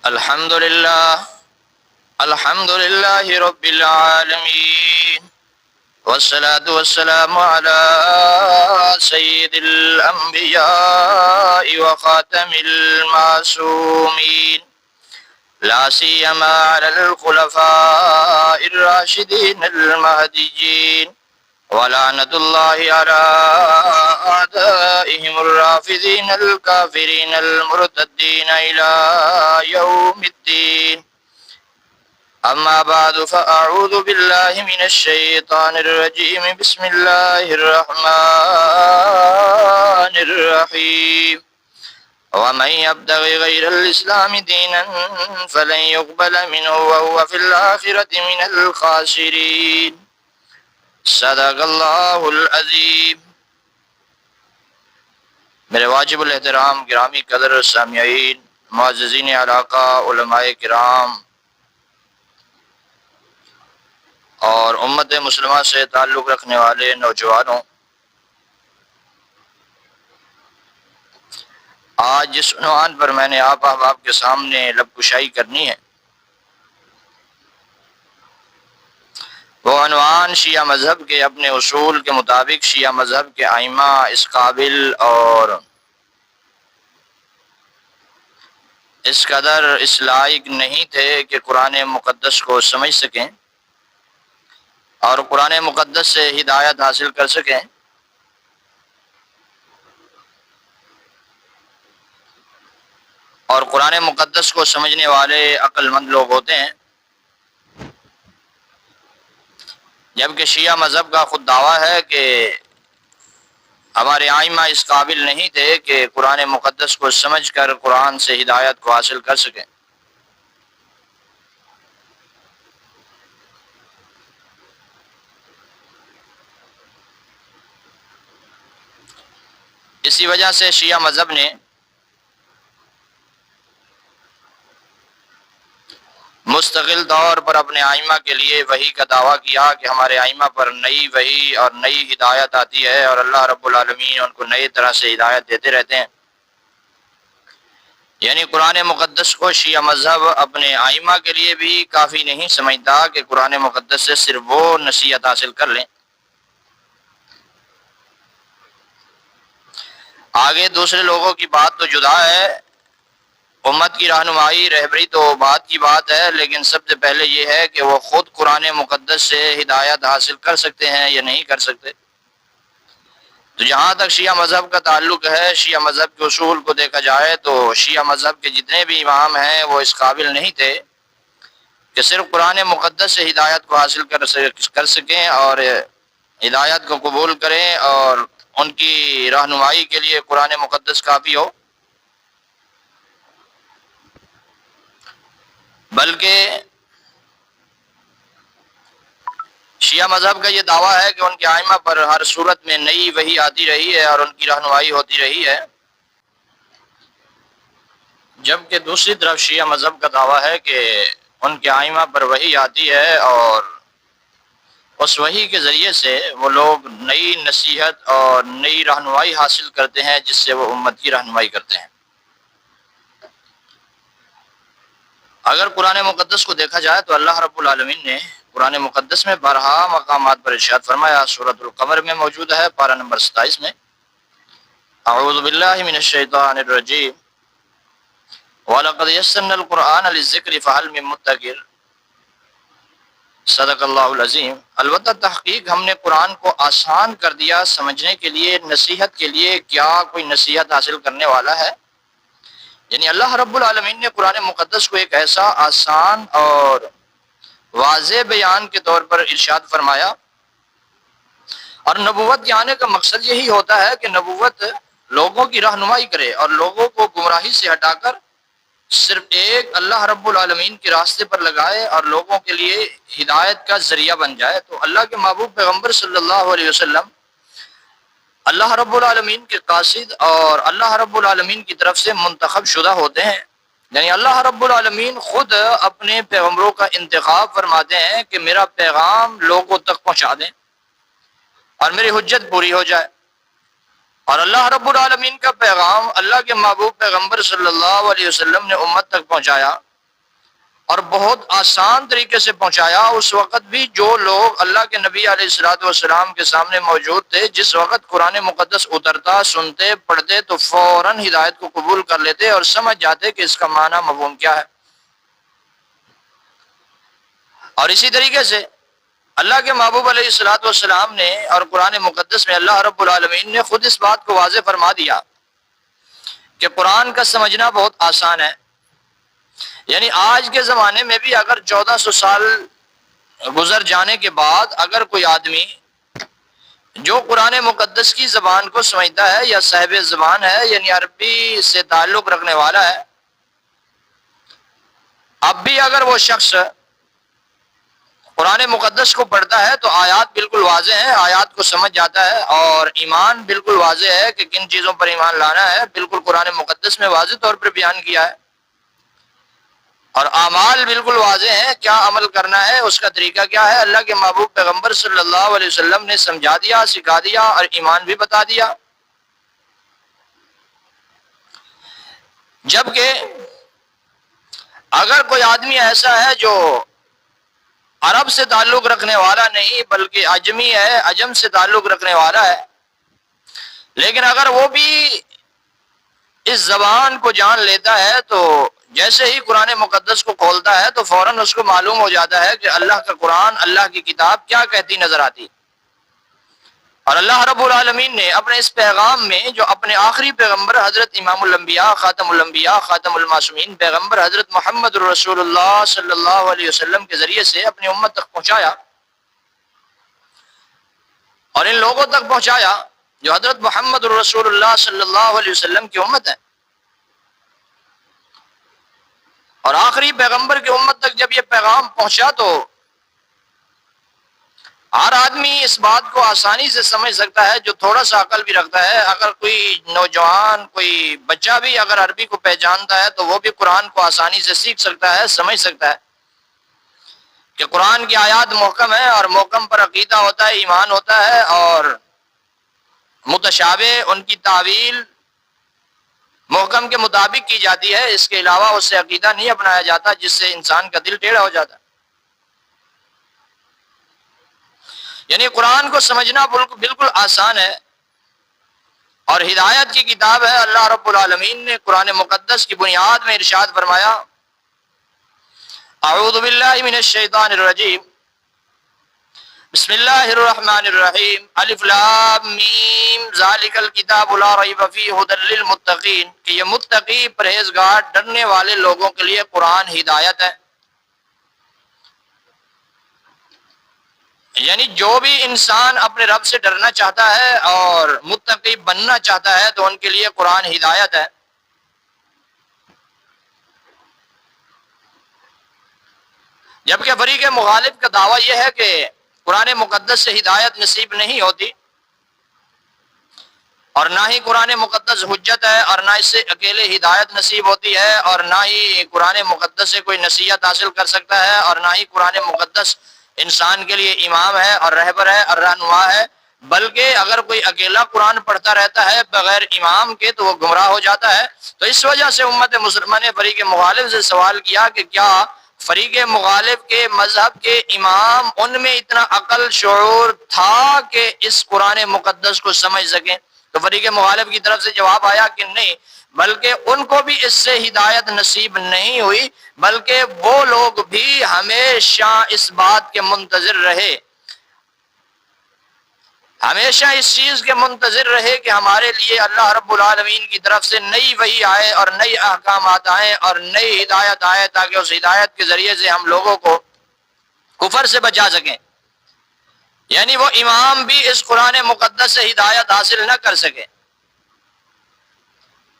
الحمد لله رب العالمين، والصلاة والسلام على سيد الأنبياء وخاتم المعصومين، لا سيما على الخلفاء الراشدين المهديين، ولعنة الله على أعدائهم الرافضين الكافرين المرتدين إلى يوم الدين. أما بعد، فأعوذ بالله من الشيطان الرجيم. بسم الله الرحمن الرحيم. ومن يبتغي غير الإسلام دينا فلن يقبل منه وهو في الآخرة من الخاسرين. صدق اللہ العظیم. میرے واجب الاحترام گرامی قدر سامعین، معززین علاقہ، علماء کرام اور امت مسلمہ سے تعلق رکھنے والے نوجوانوں، آج جس عنوان پر میں نے آپ احباب کے سامنے لب کشائی کرنی ہے، وہ عنوان شیعہ مذہب کے اپنے اصول کے مطابق شیعہ مذہب کے ائمہ اس قابل اور اس قدر اس لائق نہیں تھے کہ قرآن مقدس کو سمجھ سکیں اور قرآن مقدس سے ہدایت حاصل کر سکیں، اور قرآن مقدس کو سمجھنے والے عقل مند لوگ ہوتے ہیں، جبکہ شیعہ مذہب کا خود دعویٰ ہے کہ ہمارے ائمہ اس قابل نہیں تھے کہ قرآن مقدس کو سمجھ کر قرآن سے ہدایت کو حاصل کر سکیں۔ اسی وجہ سے شیعہ مذہب نے مستقل طور پر اپنے ائمہ کے لیے وحی کا دعویٰ کیا کہ ہمارے ائمہ پر نئی وحی اور نئی ہدایت آتی ہے اور اللہ رب العالمین ان کو نئی طرح سے ہدایت دیتے رہتے ہیں۔ یعنی قرآن مقدس کو شیعہ مذہب اپنے ائمہ کے لیے بھی کافی نہیں سمجھتا کہ قرآن مقدس سے صرف وہ نصیحت حاصل کر لیں، آگے دوسرے لوگوں کی بات تو جدا ہے، امت کی رہنمائی رہبری تو بات کی بات ہے، لیکن سب سے پہلے یہ ہے کہ وہ خود قرآن مقدس سے ہدایت حاصل کر سکتے ہیں یا نہیں کر سکتے۔ تو جہاں تک شیعہ مذہب کا تعلق ہے، شیعہ مذہب کے اصول کو دیکھا جائے تو شیعہ مذہب کے جتنے بھی امام ہیں وہ اس قابل نہیں تھے کہ صرف قرآن مقدس سے ہدایت کو حاصل کر سکیں اور ہدایت کو قبول کریں اور ان کی رہنمائی کے لیے قرآن مقدس کافی ہو، بلکہ شیعہ مذہب کا یہ دعویٰ ہے کہ ان کے ائمہ پر ہر صورت میں نئی وحی آتی رہی ہے اور ان کی رہنمائی ہوتی رہی ہے، جبکہ دوسری طرف شیعہ مذہب کا دعویٰ ہے کہ ان کے ائمہ پر وحی آتی ہے اور اس وحی کے ذریعے سے وہ لوگ نئی نصیحت اور نئی رہنمائی حاصل کرتے ہیں جس سے وہ امت کی رہنمائی کرتے ہیں۔ اگر قرآن مقدس کو دیکھا جائے تو اللہ رب العالمین نے قرآن مقدس میں بارہا مقامات پر ارشاد فرمایا، سورۃ القمر میں موجود ہے، پارہ نمبر 27 میں، اعوذ باللہ من الشیطان الرجیم وَلَقَدْ يَسَّرْنَا الْقُرْآنَ لِلذِّكْرِ فَهَلْ مِن مُّدَّكِرٍ۔ صدق اللہ العظیم۔ البتہ تحقیق ہم نے قرآن کو آسان کر دیا سمجھنے کے لیے، نصیحت کے لیے، کیا کوئی نصیحت حاصل کرنے والا ہے؟ یعنی اللہ رب العالمین نے قرآن مقدس کو ایک ایسا آسان اور واضح بیان کے طور پر ارشاد فرمایا، اور نبوت کے آنے کا مقصد یہی ہوتا ہے کہ نبوت لوگوں کی رہنمائی کرے اور لوگوں کو گمراہی سے ہٹا کر صرف ایک اللہ رب العالمین کے راستے پر لگائے اور لوگوں کے لیے ہدایت کا ذریعہ بن جائے۔ تو اللہ کے محبوب پیغمبر صلی اللہ علیہ وسلم اللہ رب العالمین کے قاصد اور اللہ رب العالمین کی طرف سے منتخب شدہ ہوتے ہیں، یعنی اللہ رب العالمین خود اپنے پیغمبروں کا انتخاب فرماتے ہیں کہ میرا پیغام لوگوں تک پہنچا دیں اور میری حجت پوری ہو جائے، اور اللہ رب العالمین کا پیغام اللہ کے محبوب پیغمبر صلی اللہ علیہ وسلم نے امت تک پہنچایا، اور بہت آسان طریقے سے پہنچایا۔ اس وقت بھی جو لوگ اللہ کے نبی علیہ الصلوۃ والسلام کے سامنے موجود تھے، جس وقت قرآن مقدس اترتا، سنتے، پڑھتے تو فوراً ہدایت کو قبول کر لیتے اور سمجھ جاتے کہ اس کا معنی مفہوم کیا ہے۔ اور اسی طریقے سے اللہ کے محبوب علیہ الصلوۃ والسلام نے اور قرآن مقدس میں اللہ رب العالمین نے خود اس بات کو واضح فرما دیا کہ قرآن کا سمجھنا بہت آسان ہے۔ یعنی آج کے زمانے میں بھی اگر 1400 سال گزر جانے کے بعد اگر کوئی آدمی جو قرآن مقدس کی زبان کو سمجھتا ہے یا صاحب زبان ہے، یعنی عربی سے تعلق رکھنے والا ہے، اب بھی اگر وہ شخص قرآن مقدس کو پڑھتا ہے تو آیات بالکل واضح ہیں، آیات کو سمجھ جاتا ہے، اور ایمان بالکل واضح ہے کہ کن چیزوں پر ایمان لانا ہے، بالکل قرآن مقدس میں واضح طور پر بیان کیا ہے، اور اعمال بالکل واضح ہیں، کیا عمل کرنا ہے، اس کا طریقہ کیا ہے، اللہ کے محبوب پیغمبر صلی اللہ علیہ وسلم نے سمجھا دیا، سکھا دیا اور ایمان بھی بتا دیا۔ جبکہ اگر کوئی آدمی ایسا ہے جو عرب سے تعلق رکھنے والا نہیں بلکہ عجمی ہے، عجم سے تعلق رکھنے والا ہے، لیکن اگر وہ بھی اس زبان کو جان لیتا ہے تو جیسے ہی قرآن مقدس کو کھولتا ہے تو فوراً اس کو معلوم ہو جاتا ہے کہ اللہ کا قرآن، اللہ کی کتاب کیا کہتی نظر آتی۔ اور اللہ رب العالمین نے اپنے اس پیغام میں جو اپنے آخری پیغمبر حضرت امام الانبیاء، خاتم الانبیاء، خاتم المعصومین پیغمبر حضرت محمد رسول اللہ صلی اللہ علیہ وسلم کے ذریعے سے اپنی امت تک پہنچایا، اور ان لوگوں تک پہنچایا جو حضرت محمد رسول اللہ صلی اللہ علیہ وسلم کی امت ہے، اور آخری پیغمبر کی امت تک جب یہ پیغام پہنچا تو ہر آدمی اس بات کو آسانی سے سمجھ سکتا ہے جو تھوڑا سا عقل بھی رکھتا ہے۔ اگر کوئی نوجوان، کوئی بچہ بھی اگر عربی کو پہچانتا ہے تو وہ بھی قرآن کو آسانی سے سیکھ سکتا ہے، سمجھ سکتا ہے کہ قرآن کی آیات محکم ہے، اور محکم پر عقیدہ ہوتا ہے، ایمان ہوتا ہے، اور متشابہ ان کی تعویل محکم کے مطابق کی جاتی ہے، اس کے علاوہ اس سے عقیدہ نہیں اپنایا جاتا جس سے انسان کا دل ٹیڑھا ہو جاتا ہے۔ یعنی قرآن کو سمجھنا بالکل آسان ہے، اور ہدایت کی کتاب ہے۔ اللہ رب العالمین نے قرآن مقدس کی بنیاد میں ارشاد فرمایا، اعوذ باللہ من الشیطان الرجیم، بسم اللہ الرحمن الرحیم، الف لام میم، ذالک الکتاب لا ریب فیہ ھدی للمتقین، کہ یہ متقی، پرہیزگار، ڈرنے والے لوگوں کے لیے قرآن ہدایت ہے۔ یعنی جو بھی انسان اپنے رب سے ڈرنا چاہتا ہے اور متقی بننا چاہتا ہے تو ان کے لیے قرآن ہدایت ہے۔ جبکہ فریق مخالف کا دعویٰ یہ ہے کہ قرآن مقدس سے ہدایت نصیب نہیں ہوتی، اور نہ ہی قرآن مقدس حجت ہے، اور نہ اس سے اکیلے ہدایت نصیب ہوتی ہے، اور نہ ہی قرآن مقدس سے کوئی نصیحت حاصل کر سکتا ہے، اور نہ ہی قرآن مقدس انسان کے لیے امام ہے اور رہبر ہے اور رہنما ہے، بلکہ اگر کوئی اکیلا قرآن پڑھتا رہتا ہے بغیر امام کے تو وہ گمراہ ہو جاتا ہے۔ تو اس وجہ سے امت مسلمہ نے فریق مخالف سے سوال کیا کہ کیا فریق مخالف کے مذہب کے امام ان میں اتنا عقل شعور تھا کہ اس قرآن مقدس کو سمجھ سکیں؟ تو فریق مخالف کی طرف سے جواب آیا کہ نہیں، بلکہ ان کو بھی اس سے ہدایت نصیب نہیں ہوئی، بلکہ وہ لوگ بھی ہمیشہ اس بات کے منتظر رہے، ہمیشہ اس چیز کے منتظر رہے کہ ہمارے لیے اللہ رب العالمین کی طرف سے نئی وحی آئے اور نئی احکامات آئیں اور نئی ہدایت آئے، تاکہ اس ہدایت کے ذریعے سے ہم لوگوں کو کفر سے بچا سکیں۔ یعنی وہ امام بھی اس قرآن مقدس سے ہدایت حاصل نہ کر سکے،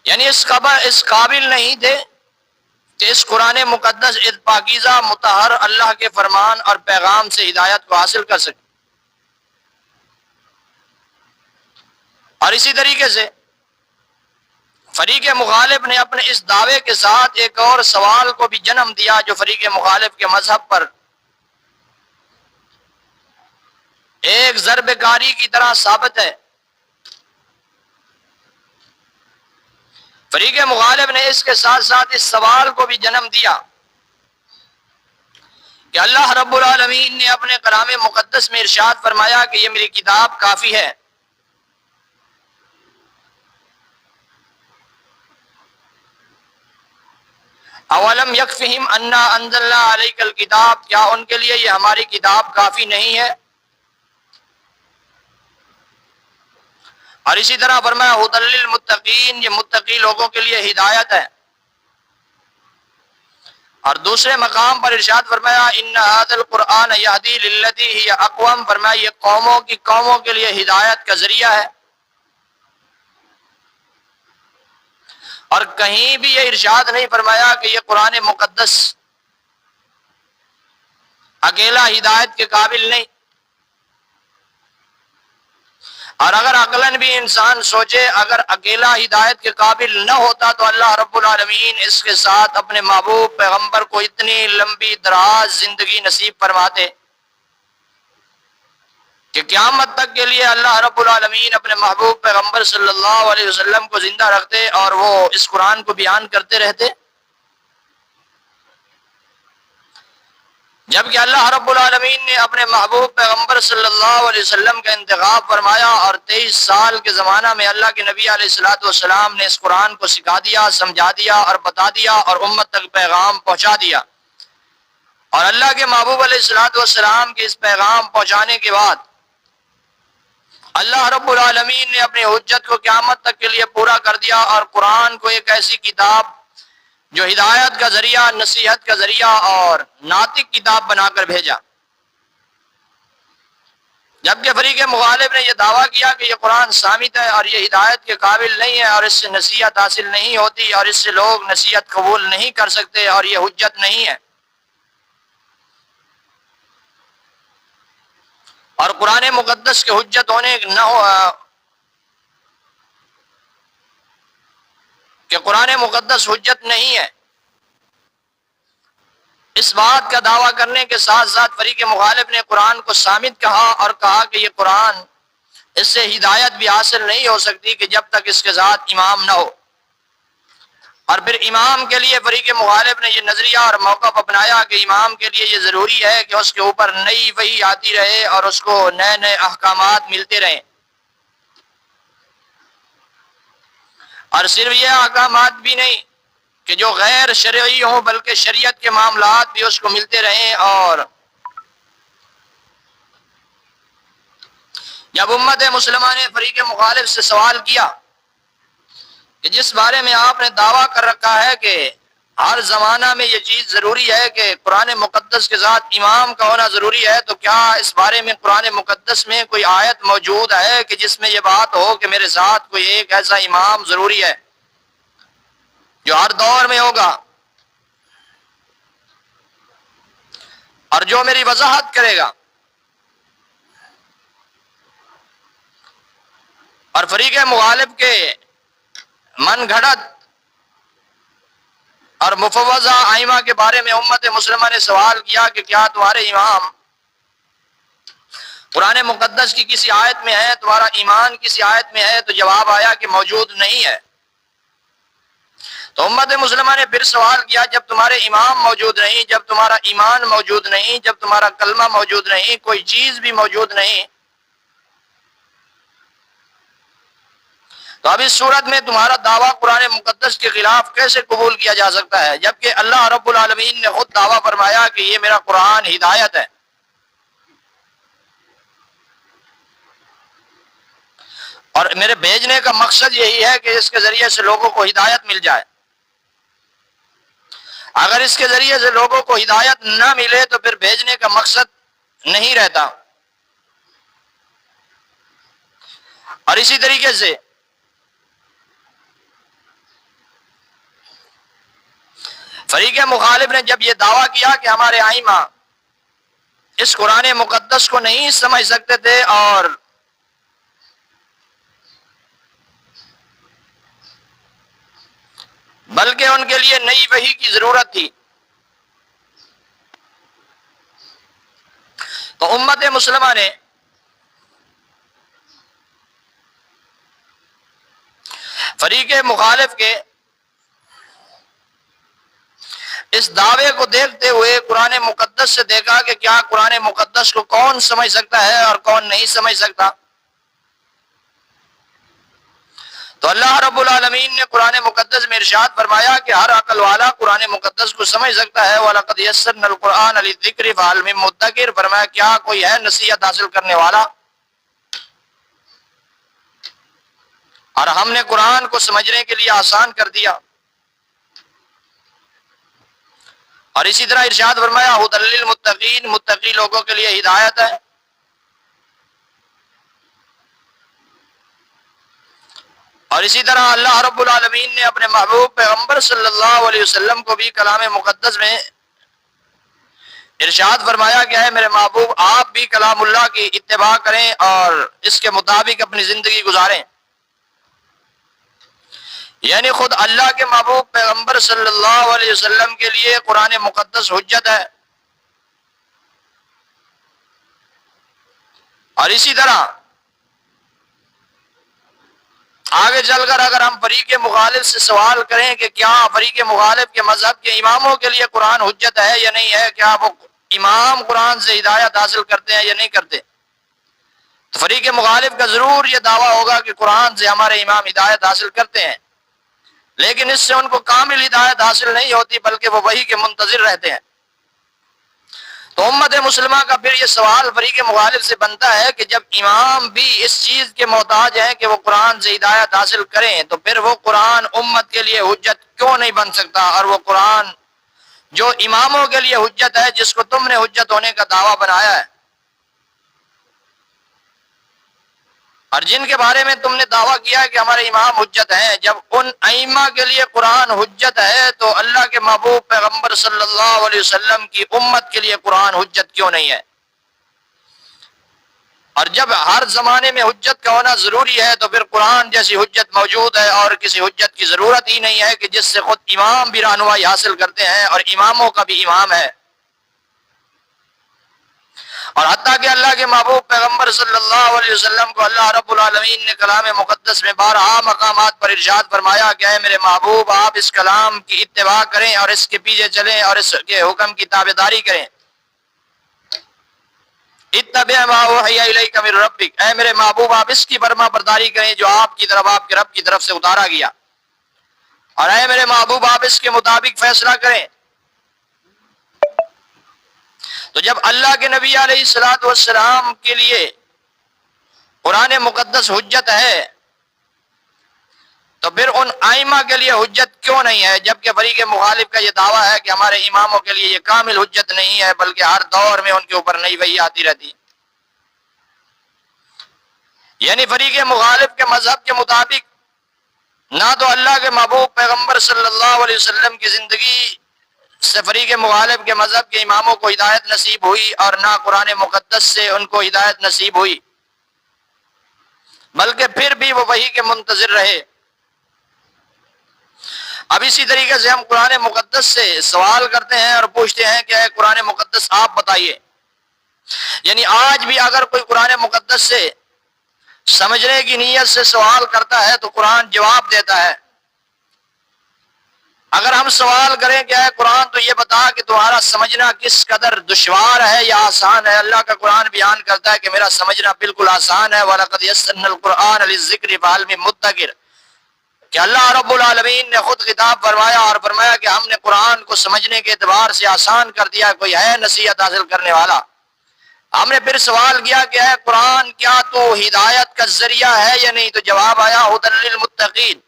یعنی اس قابل نہیں تھے کہ اس قرآن مقدس پاکیزہ مطہر اللہ کے فرمان اور پیغام سے ہدایت کو حاصل کر سکے۔ اور اسی طریقے سے فریق مخالف نے اپنے اس دعوے کے ساتھ ایک اور سوال کو بھی جنم دیا جو فریق مخالف کے مذہب پر ایک ضرب کاری کی طرح ثابت ہے۔ فریق مخالف نے اس کے ساتھ ساتھ اس سوال کو بھی جنم دیا کہ اللہ رب العالمین نے اپنے کلام مقدس میں ارشاد فرمایا کہ یہ میری کتاب کافی ہے. اولم یکفہم انا انزلنا علیک الکتاب، کیا ان کے لیے یہ ہماری کتاب کافی نہیں ہے؟ اور اسی طرح فرمایا ھدی للمتقین، یہ متقی لوگوں کے لیے ہدایت ہے. اور دوسرے مقام پر ارشاد فرمایا ان ھذا القرآن یہدی للتی ہی اقوم، فرمایا یہ قوموں کے لیے ہدایت کا ذریعہ ہے. اور کہیں بھی یہ ارشاد نہیں فرمایا کہ یہ قرآن مقدس اکیلا ہدایت کے قابل نہیں. اور اگر عقلاً بھی انسان سوچے اگر اکیلا ہدایت کے قابل نہ ہوتا تو اللہ رب العالمین اس کے ساتھ اپنے محبوب پیغمبر کو اتنی لمبی دراز زندگی نصیب فرماتے کہ قیامت تک کے لیے اللہ رب العالمین اپنے محبوب پیغمبر صلی اللہ علیہ وسلم کو زندہ رکھتے اور وہ اس قرآن کو بیان کرتے رہتے. جبکہ اللہ رب العالمین نے اپنے محبوب پیغمبر صلی اللہ علیہ وسلم کا انتخاب فرمایا اور 23 سال کے زمانہ میں اللہ کے نبی علیہ الصلوۃ والسلام نے اس قرآن کو سکھا دیا، سمجھا دیا اور بتا دیا اور امت تک پیغام پہنچا دیا. اور اللہ کے محبوب علیہ الصلوۃ والسلام کے اس پیغام پہنچانے کے بعد اللہ رب العالمین نے اپنی حجت کو قیامت تک کے لیے پورا کر دیا اور قرآن کو ایک ایسی کتاب جو ہدایت کا ذریعہ، نصیحت کا ذریعہ اور ناطق کتاب بنا کر بھیجا. جبکہ فریق مخالف نے یہ دعویٰ کیا کہ یہ قرآن صامت ہے اور یہ ہدایت کے قابل نہیں ہے اور اس سے نصیحت حاصل نہیں ہوتی اور اس سے لوگ نصیحت قبول نہیں کر سکتے اور یہ حجت نہیں ہے. اور قرآن مقدس کے حجت ہونے نہ ہو کہ قرآن مقدس حجت نہیں ہے، اس بات کا دعویٰ کرنے کے ساتھ ساتھ فریق مخالف نے قرآن کو صامت کہا اور کہا کہ یہ قرآن اس سے ہدایت بھی حاصل نہیں ہو سکتی کہ جب تک اس کے ساتھ امام نہ ہو. اور پھر امام کے لیے فریق مخالف نے یہ نظریہ اور موقف اپنایا کہ امام کے لیے یہ ضروری ہے کہ اس کے اوپر نئی وحی آتی رہے اور اس کو نئے نئے احکامات ملتے رہیں. اور صرف یہ احکامات بھی نہیں کہ جو غیر شرعی ہوں بلکہ شریعت کے معاملات بھی اس کو ملتے رہیں. اور جب امت مسلمہ نے فریق مخالف سے سوال کیا کہ جس بارے میں آپ نے دعویٰ کر رکھا ہے کہ ہر زمانہ میں یہ چیز ضروری ہے کہ قرآن مقدس کے ساتھ امام کا ہونا ضروری ہے، تو کیا اس بارے میں قرآن مقدس میں کوئی آیت موجود ہے کہ جس میں یہ بات ہو کہ میرے ساتھ کوئی ایک ایسا امام ضروری ہے جو ہر دور میں ہوگا اور جو میری وضاحت کرے گا؟ اور فریق مخالف کے من گھڑت اور مفوضہ ائمہ کے بارے میں امت مسلمہ نے سوال کیا کہ کیا تمہارے امام قرآن مقدس کی کسی آیت میں ہے، تمہارا ایمان کسی آیت میں ہے؟ تو جواب آیا کہ موجود نہیں ہے. تو امت مسلمہ نے پھر سوال کیا جب تمہارے امام موجود نہیں، جب تمہارا ایمان موجود نہیں، جب تمہارا کلمہ موجود نہیں، کوئی چیز بھی موجود نہیں، تو اب اس صورت میں تمہارا دعویٰ قرآن مقدس کے خلاف کیسے قبول کیا جا سکتا ہے؟ جبکہ اللہ رب العالمین نے خود دعویٰ فرمایا کہ یہ میرا قرآن ہدایت ہے. اور میرے بھیجنے کا مقصد یہی ہے کہ اس کے ذریعے سے لوگوں کو ہدایت مل جائے. اگر اس کے ذریعے سے لوگوں کو ہدایت نہ ملے تو پھر بھیجنے کا مقصد نہیں رہتا. اور اسی طریقے سے فریق مخالف نے جب یہ دعویٰ کیا کہ ہمارے ائمہ اس قرآن مقدس کو نہیں سمجھ سکتے تھے اور بلکہ ان کے لیے نئی وحی کی ضرورت تھی، تو امت مسلمہ نے فریق مخالف کے اس دعوے کو دیکھتے ہوئے قرآن مقدس سے دیکھا کہ کیا قرآن مقدس کو کون سمجھ سکتا ہے اور کون نہیں سمجھ سکتا. تو اللہ رب العالمین نے قرآن مقدس میں ارشاد فرمایا کہ ہر عقل والا قرآن مقدس کو سمجھ سکتا ہے. وَلَقَدْ يَسَّرْنَا الْقُرْآنَ لِلذِّكْرِ فَهَلْ مِن مُدَّكِرٍ. فرمایا کیا کوئی ہے نصیحت حاصل کرنے والا. اور ہم نے قرآن کو سمجھنے کے لیے آسان کر دیا. اور اسی طرح ارشاد فرمایا ھدی للمتقین، متقی لوگوں کے لیے ہدایت ہے. اور اسی طرح اللہ رب العالمین نے اپنے محبوب پیغمبر صلی اللہ علیہ وسلم کو بھی کلام مقدس میں ارشاد فرمایا کہ ہے میرے محبوب آپ بھی کلام اللہ کی اتباع کریں اور اس کے مطابق اپنی زندگی گزاریں. یعنی خود اللہ کے محبوب پیغمبر صلی اللہ علیہ وسلم کے لیے قرآن مقدس حجت ہے. اور اسی طرح آگے چل کر اگر ہم فریق مخالف سے سوال کریں کہ کیا فریق مخالف کے مذہب کے اماموں کے لیے قرآن حجت ہے یا نہیں ہے، کیا وہ امام قرآن سے ہدایت حاصل کرتے ہیں یا نہیں کرتے، تو فریق مخالف کا ضرور یہ دعویٰ ہوگا کہ قرآن سے ہمارے امام ہدایت حاصل کرتے ہیں، لیکن اس سے ان کو کامل ہدایت حاصل نہیں ہوتی بلکہ وہ وحی کے منتظر رہتے ہیں. تو امت مسلمہ کا پھر یہ سوال فریق مخالف سے بنتا ہے کہ جب امام بھی اس چیز کے محتاج ہیں کہ وہ قرآن سے ہدایت حاصل کریں تو پھر وہ قرآن امت کے لیے حجت کیوں نہیں بن سکتا، اور وہ قرآن جو اماموں کے لیے حجت ہے جس کو تم نے حجت ہونے کا دعویٰ بنایا ہے اور جن کے بارے میں تم نے دعویٰ کیا ہے کہ ہمارے امام حجت ہیں، جب ان ائمہ کے لیے قرآن حجت ہے تو اللہ کے محبوب پیغمبر صلی اللہ علیہ وسلم کی امت کے لیے قرآن حجت کیوں نہیں ہے؟ اور جب ہر زمانے میں حجت کا ہونا ضروری ہے تو پھر قرآن جیسی حجت موجود ہے اور کسی حجت کی ضرورت ہی نہیں ہے کہ جس سے خود امام بھی رہنمائی حاصل کرتے ہیں اور اماموں کا بھی امام ہے. اور حتیٰ کہ اللہ کے محبوب پیغمبر صلی اللہ علیہ وسلم کو اللہ رب العالمین نے کلام مقدس میں بارہا مقامات پر ارشاد فرمایا کہ اے میرے محبوب آپ اس کلام کی اتباع کریں اور اس کے پیچھے چلیں اور اس کے حکم کی تابعداری کریں. اتبع ما اوحی الیک من ربک، اے میرے محبوب آپ اس کی فرما برداری کریں جو آپ کی طرف آپ کے رب کی طرف سے اتارا گیا، اور اے میرے محبوب آپ اس کے مطابق فیصلہ کریں. تو جب اللہ کے نبی علیہ الصلوۃ والسلام کے لیے قرآن مقدس حجت ہے تو پھر ان ائمہ کے لیے حجت کیوں نہیں ہے، جبکہ فریق مخالف کا یہ دعویٰ ہے کہ ہمارے اماموں کے لیے یہ کامل حجت نہیں ہے بلکہ ہر دور میں ان کے اوپر نئی وحی آتی رہتی. یعنی فریق مخالف کے مذہب کے مطابق نہ تو اللہ کے محبوب پیغمبر صلی اللہ علیہ وسلم کی زندگی سے فریق مخالف کے مذہب کے اماموں کو ہدایت نصیب ہوئی اور نہ قرآن مقدس سے ان کو ہدایت نصیب ہوئی، بلکہ پھر بھی وہ وحی کے منتظر رہے. اب اسی طریقے سے ہم قرآن مقدس سے سوال کرتے ہیں اور پوچھتے ہیں کہ اے قرآن مقدس آپ بتائیے. یعنی آج بھی اگر کوئی قرآن مقدس سے سمجھنے کی نیت سے سوال کرتا ہے تو قرآن جواب دیتا ہے. اگر ہم سوال کریں کہ اے قرآن تو یہ بتا کہ تمہارا سمجھنا کس قدر دشوار ہے یا آسان ہے، اللہ کا قرآن بیان کرتا ہے کہ میرا سمجھنا بالکل آسان ہے. وَلَقَدْ يَسَّرْنَا الْقُرْآنَ لِلذِّكْرِ فَهَلْ مِن مُدَّكِرٍ، کہ اللہ رب العالمین نے خود خطاب فرمایا اور فرمایا کہ ہم نے قرآن کو سمجھنے کے اعتبار سے آسان کر دیا، کوئی ہے نصیحت حاصل کرنے والا. ہم نے پھر سوال کیا کہ اے قرآن کیا تو ہدایت کا ذریعہ ہے یا نہیں، تو جواب آیا ھدی للمتقین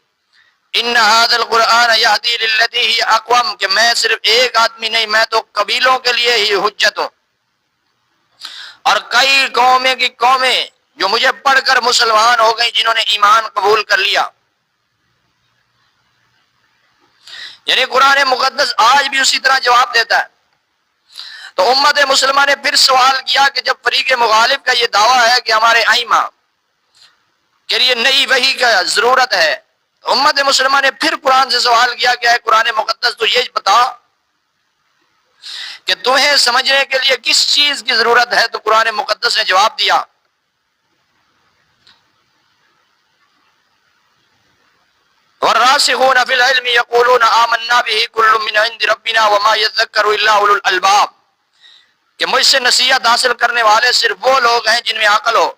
ان ھذا القرآن یہدی للتی ہی اقوم، کہ میں صرف ایک آدمی نہیں، میں تو قبیلوں کے لیے ہی حجت ہوں اور کئی قومیں کی قومیں جو مجھے پڑھ کر مسلمان ہو گئی جنہوں نے ایمان قبول کر لیا. یعنی قرآن مقدس آج بھی اسی طرح جواب دیتا ہے. تو امت مسلمہ نے پھر سوال کیا کہ جب فریق مخالف کا یہ دعویٰ ہے کہ ہمارے ائمہ کے لیے نئی وحی کا ضرورت ہے، امت مسلمہ نے پھر قرآن سے سوال کیا کہ اے قرآن مقدس تو یہ بتا کہ تمہیں سمجھنے کے لیے کس چیز کی ضرورت ہے، تو قرآن مقدس نے جواب دیا والراسخون فی العلم یقولون آمنا به کل من عند ربنا وما یذکر الا اولو الالباب، کہ مجھ سے نصیحت حاصل کرنے والے صرف وہ لوگ ہیں جن میں عقل ہو۔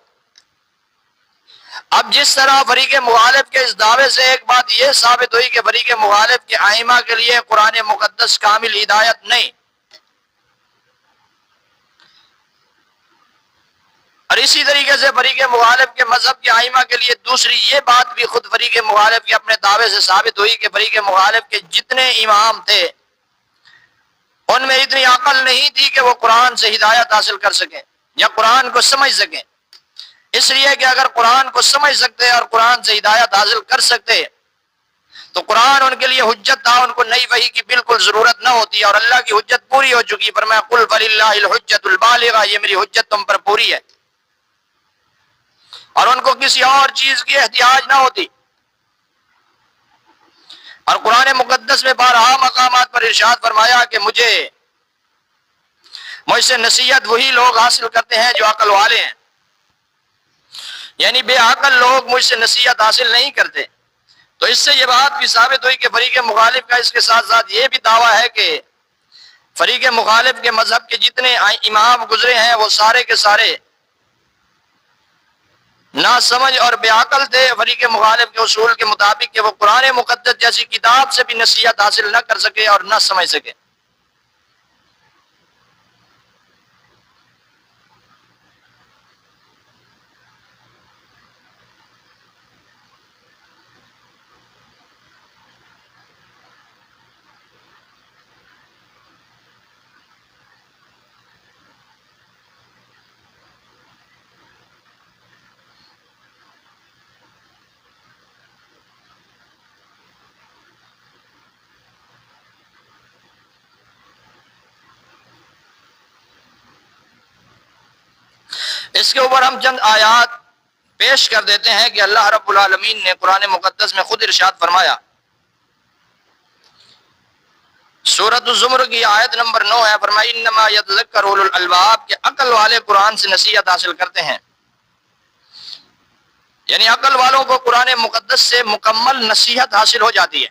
اب جس طرح فریق مخالف کے اس دعوے سے ایک بات یہ ثابت ہوئی کہ فریق مخالف کے ائمہ کے لیے قرآن مقدس کامل ہدایت نہیں، اور اسی طریقے سے فریق مخالف کے مذہب کے ائمہ کے لیے دوسری یہ بات بھی خود فریق مخالف کے اپنے دعوے سے ثابت ہوئی کہ فریق مخالف کے جتنے امام تھے ان میں اتنی عقل نہیں تھی کہ وہ قرآن سے ہدایت حاصل کر سکیں یا قرآن کو سمجھ سکیں، اس لیے کہ اگر قرآن کو سمجھ سکتے اور قرآن سے ہدایت حاصل کر سکتے تو قرآن ان کے لیے حجت تھا، ان کو نئی وحی کی بالکل ضرورت نہ ہوتی، اور اللہ کی حجت پوری ہو چکی۔ فرمایا قل فللہ الحجت البالغہ، یہ میری حجت تم پر پوری ہے، اور ان کو کسی اور چیز کی احتیاج نہ ہوتی۔ اور قرآن مقدس میں بارہا مقامات پر ارشاد فرمایا کہ مجھ سے نصیحت وہی لوگ حاصل کرتے ہیں جو عقل والے ہیں، یعنی بے عقل لوگ مجھ سے نصیحت حاصل نہیں کرتے۔ تو اس سے یہ بات بھی ثابت ہوئی کہ فریق مخالف کا اس کے ساتھ ساتھ یہ بھی دعویٰ ہے کہ فریق مخالف کے مذہب کے جتنے امام گزرے ہیں وہ سارے کے سارے نہ سمجھ اور بے عقل تھے فریق مخالف کے اصول کے مطابق کہ وہ قرآن مقدس جیسی کتاب سے بھی نصیحت حاصل نہ کر سکے اور نہ سمجھ سکے۔ اس کے اوپر ہم چند آیات پیش کر دیتے ہیں کہ اللہ رب العالمین نے قرآن مقدس میں خود ارشاد فرمایا۔ سورۃ الزمر کی آیت نمبر 9 ہے، فرمایا انما یتذکر اولو الالباب، کہ عقل والے قرآن سے نصیحت حاصل کرتے ہیں، یعنی عقل والوں کو قرآن مقدس سے مکمل نصیحت حاصل ہو جاتی ہے۔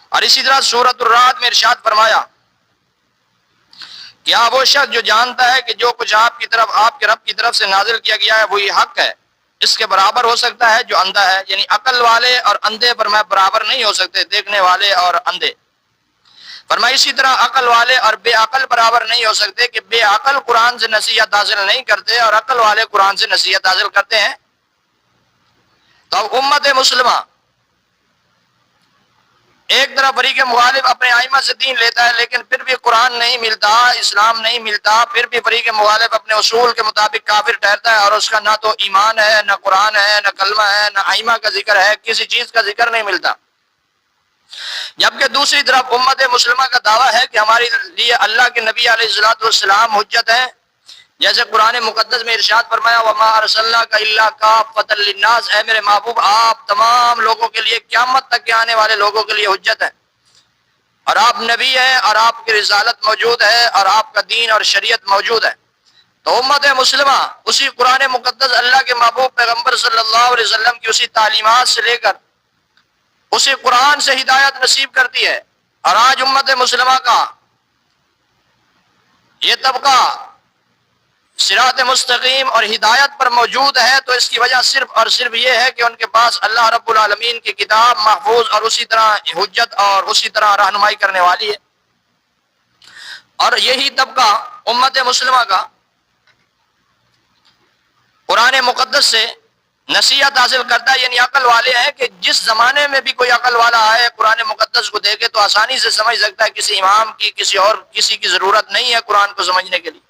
اور اسی طرح سورۃ الرعد میں ارشاد فرمایا کیا وہ شخص جو جانتا ہے کہ جو کچھ آپ کے رب کی طرف سے نازل کیا گیا ہے وہی حق ہے، اس کے برابر ہو سکتا ہے جو اندھا ہے؟ یعنی عقل والے اور اندھے فرمایا برابر نہیں ہو سکتے، دیکھنے والے اور اندھے۔ فرمایا اسی طرح عقل والے اور بے عقل برابر نہیں ہو سکتے کہ بے عقل قرآن سے نصیحت حاصل نہیں کرتے اور عقل والے قرآن سے نصیحت حاصل کرتے ہیں۔ تو اب امت مسلمہ ایک طرف فریق مخالف اپنے ائمہ سے دین لیتا ہے لیکن پھر بھی قرآن نہیں ملتا، اسلام نہیں ملتا، پھر بھی فریق مخالف اپنے اصول کے مطابق کافر ٹھہرتا ہے اور اس کا نہ تو ایمان ہے، نہ قرآن ہے، نہ کلمہ ہے، نہ ائمہ کا ذکر ہے، کسی چیز کا ذکر نہیں ملتا۔ جبکہ دوسری طرف امت مسلمہ کا دعویٰ ہے کہ ہمارے لیے اللہ کے نبی علیہ الصلوۃ والسلام حجت ہیں، جیسے قرآن مقدس میں ارشاد فرمایا وما ارسلناک الا کافۃ للناس، اے میرے محبوب آپ تمام لوگوں کے لیے قیامت تک کے آنے والے لوگوں کے لیے حجت ہے، اور آپ نبی ہیں اور آپ کی رسالت موجود ہے اور آپ کا دین اور شریعت موجود ہے۔ تو امت مسلمہ اسی قرآن مقدس اللہ کے محبوب پیغمبر صلی اللہ علیہ وسلم کی اسی تعلیمات سے لے کر اسی قرآن سے ہدایت نصیب کرتی ہے، اور آج امت مسلمہ کا یہ طبقہ صراط مستقیم اور ہدایت پر موجود ہے تو اس کی وجہ صرف اور صرف یہ ہے کہ ان کے پاس اللہ رب العالمین کی کتاب محفوظ اور اسی طرح حجت اور اسی طرح رہنمائی کرنے والی ہے۔ اور یہی طبقہ امت مسلمہ کا قرآن مقدس سے نصیحت حاصل کرتا ہے، یعنی عقل والے ہیں کہ جس زمانے میں بھی کوئی عقل والا آئے قرآن مقدس کو دیکھے تو آسانی سے سمجھ سکتا ہے، کسی امام کی کسی کی ضرورت نہیں ہے قرآن کو سمجھنے کے لیے۔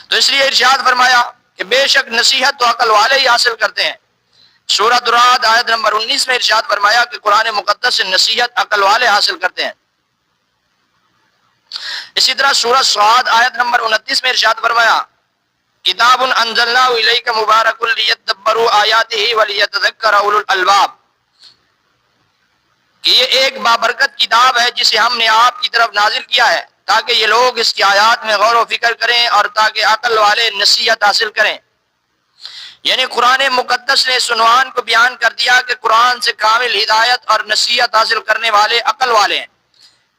تو اس لیے ارشاد فرمایا کہ بے شک نصیحت تو عقل والے ہی حاصل کرتے ہیں۔ سورۃ الرعد آیت نمبر 19 میں ارشاد فرمایا کہ قرآن مقدس سے نصیحت عقل والے حاصل کرتے ہیں۔ اسی طرح سورۃ صاد آیت نمبر 29 میں ارشاد فرمایا کتاب انزلناہ الیک مبارک لیدبروا آیاتہ ولیتذکر اولو الالباب، کہ یہ ایک بابرکت کتاب ہے جسے ہم نے آپ کی طرف نازل کیا ہے تاکہ یہ لوگ اس کی آیات میں غور و فکر کریں اور تاکہ عقل والے نصیحت حاصل کریں۔ یعنی قرآن مقدس نے اس عنوان کو بیان کر دیا کہ قرآن سے کامل ہدایت اور نصیحت حاصل کرنے والے عقل والے ہیں،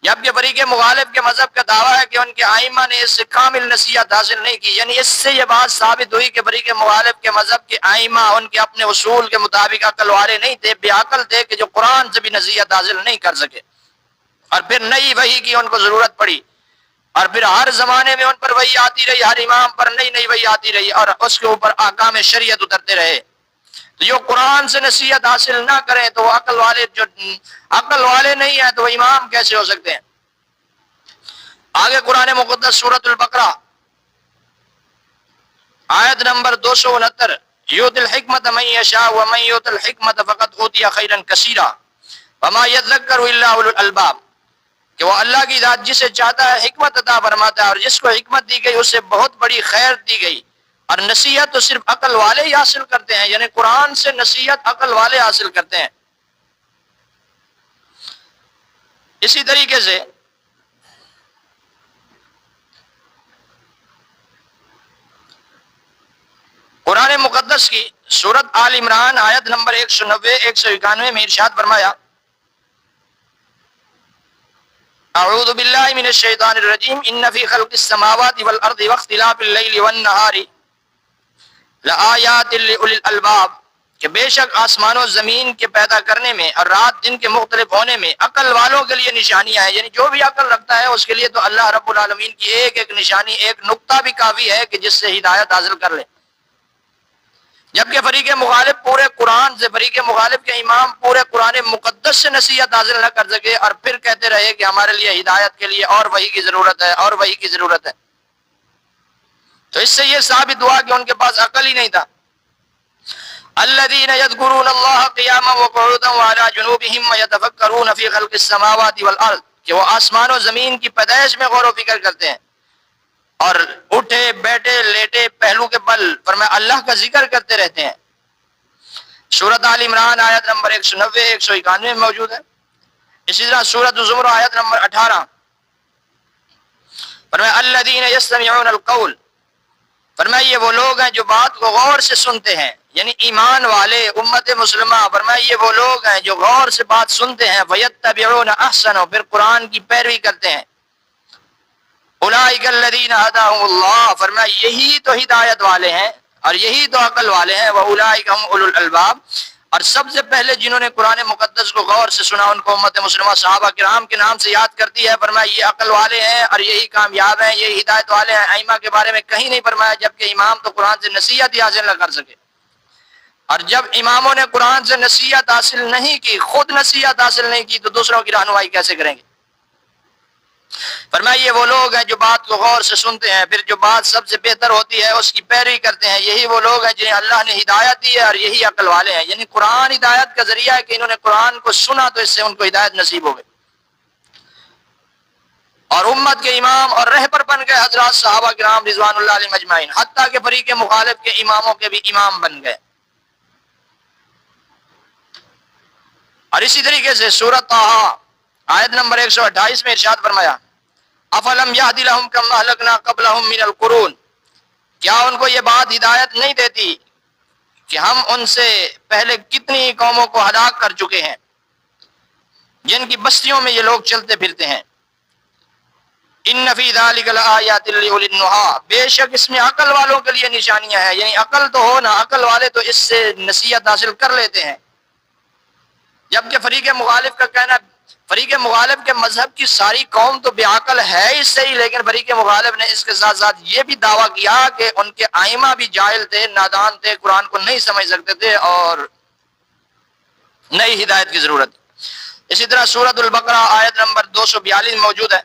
جبکہ فریق مخالف کے مذہب کا دعویٰ ہے کہ ان کے ائمہ نے اس سے کامل نصیحت حاصل نہیں کی۔ یعنی اس سے یہ بات ثابت ہوئی کہ فریق مخالف کے مذہب کے ائمہ ان کے اپنے اصول کے مطابق عقل والے نہیں تھے، بے عقل تھے کہ جو قرآن سے بھی نصیحت حاصل نہیں کر سکے، اور پھر نئی وحی کی ان کو ضرورت پڑی، اور پھر ہر زمانے میں ان پر وحی آتی رہی، ہر امام پر نئی نئی وحی آتی رہی، اور اس کے اوپر احکام شریعت اترتے رہے۔ تو جو قرآن سے نصیحت حاصل نہ کریں تو وہ عقل والے، جو عقل والے نہیں ہیں تو وہ امام کیسے ہو سکتے ہیں؟ آگے قرآن مقدس سورۃ البقرہ آیت نمبر 269، یؤتی الحکمۃ من یشاء ومن یؤت الحکمۃ فقد اوتی خیرا کثیرا وما یذکر الا اولو الالباب، کہ وہ اللہ کی ذات جسے چاہتا ہے حکمت عطا فرماتا ہے، اور جس کو حکمت دی گئی اسے بہت بڑی خیر دی گئی، اور نصیحت تو صرف عقل والے ہی حاصل کرتے ہیں، یعنی قرآن سے نصیحت عقل والے حاصل کرتے ہیں۔ اسی طریقے سے قرآن مقدس کی سورۃ آل عمران آیت نمبر 190 191 میں ارشاد فرمایا، اعوذ باللہ من الشیطان الرجیم، ان فی خلق السماوات والارض واختلاف اللیل والنہار لآیات لأولی الالباب، کہ بے شک آسمان و زمین کے پیدا کرنے میں اور رات دن کے مختلف ہونے میں عقل والوں کے لیے نشانیاں ہیں، یعنی جو بھی عقل رکھتا ہے اس کے لیے تو اللہ رب العالمین کی ایک ایک نشانی، ایک نقطہ بھی کافی ہے کہ جس سے ہدایت حاصل کر لے۔ جبکہ فریق مخالف پورے قرآن سے، فریق مخالف کے امام پورے قرآن مقدس سے نصیحت حاصل نہ کر سکے، اور پھر کہتے رہے کہ ہمارے لیے ہدایت کے لیے اور وحی کی ضرورت ہے، اور وحی کی ضرورت ہے، تو اس سے یہ ثابت ہوا کہ ان کے پاس عقل ہی نہیں تھا۔ الذین یذکرون اللہ قیاما وقعودا وعلی جنوبہم ویتفکرون فی خلق السماوات والارض، کہ وہ آسمان و زمین کی پیدائش میں غور و فکر کرتے ہیں، اور اٹھے بیٹھے لیٹے پہلو کے بل فرمایا اللہ کا ذکر کرتے رہتے ہیں۔ سورۃ آل عمران آیت نمبر 190 191 میں موجود ہے۔ اسی طرح سورۃ الزمر آیت نمبر 18 فرمایا الذین یستمعون القول، فرمایا یہ وہ لوگ ہیں جو بات کو غور سے سنتے ہیں، یعنی ایمان والے امت مسلمہ، فرمایا یہ وہ لوگ ہیں جو غور سے بات سنتے ہیں، فیتبعون احسنہ، پھر قرآن کی پیروی کرتے ہیں۔ اولئک الذین ھداھم اللہ، فرمایا یہی تو ہدایت والے ہیں اور یہی تو عقل والے ہیں، واولئک ھم اولو الالباب، اور سب سے پہلے جنہوں نے قرآن مقدس کو غور سے سنا ان کو امت مسلمہ صحابہ کرام کے نام سے یاد کرتی ہے، فرمایا یہ عقل والے ہیں اور یہی کامیاب ہیں، یہی ہدایت والے ہیں۔ ائمہ کے بارے میں کہیں نہیں فرمایا، جبکہ امام تو قرآن سے نصیحت ہی حاصل نہ کر سکے، اور جب اماموں نے قرآن سے نصیحت حاصل نہیں کی، خود نصیحت حاصل نہیں کی، تو دوسروں کی رہنمائی کیسے کریں گے؟ فرمایا یہ وہ لوگ ہیں جو بات کو غور سے سنتے ہیں، پھر جو بات سب سے بہتر ہوتی ہے اس کی پیروی کرتے ہیں، یہی وہ لوگ ہیں جنہیں اللہ نے ہدایت دی ہے اور یہی عقل والے ہیں۔ یعنی قرآن ہدایت کا ذریعہ ہے کہ انہوں نے قرآن کو سنا تو اس سے ان کو ہدایت نصیب ہو گئی، اور امت کے امام اور رہبر بن گئے حضرات صحابہ کرام رضوان اللہ علیہم اجمعین، حتیٰ کہ فریق مخالف کے اماموں کے بھی امام بن گئے۔ اور اسی طریقے سے سورۃ طٰہٰ آیت نمبر 128 میں ارشاد فرمایا، افلم یہد لہم کما اہلکنا قبلہم من القرون، کیا ان کو یہ بات ہدایت نہیں دیتی کہ ہم ان سے پہلے کتنی قوموں کو ہلاک کر چکے ہیں جن کی بستیوں میں یہ لوگ چلتے پھرتے ہیں۔ ان فی ذلک لآیات لأولی النہیٰ، بے شک اس میں عقل والوں کے لیے نشانیاں ہیں، یعنی عقل تو ہو نا، عقل والے تو اس سے نصیحت حاصل کر لیتے ہیں۔ جبکہ فریق مخالف کا کہنا، فریق مخالف کے مذہب کی ساری قوم تو بے عقل ہے اس سے ہی، لیکن فریق مخالف نے اس کے ساتھ ساتھ یہ بھی دعویٰ کیا کہ ان کے ائمہ بھی جاہل تھے، نادان تھے، قرآن کو نہیں سمجھ سکتے تھے اور نئی ہدایت کی ضرورت۔ اسی طرح سورۃ البقرہ آیت نمبر 242 موجود ہے،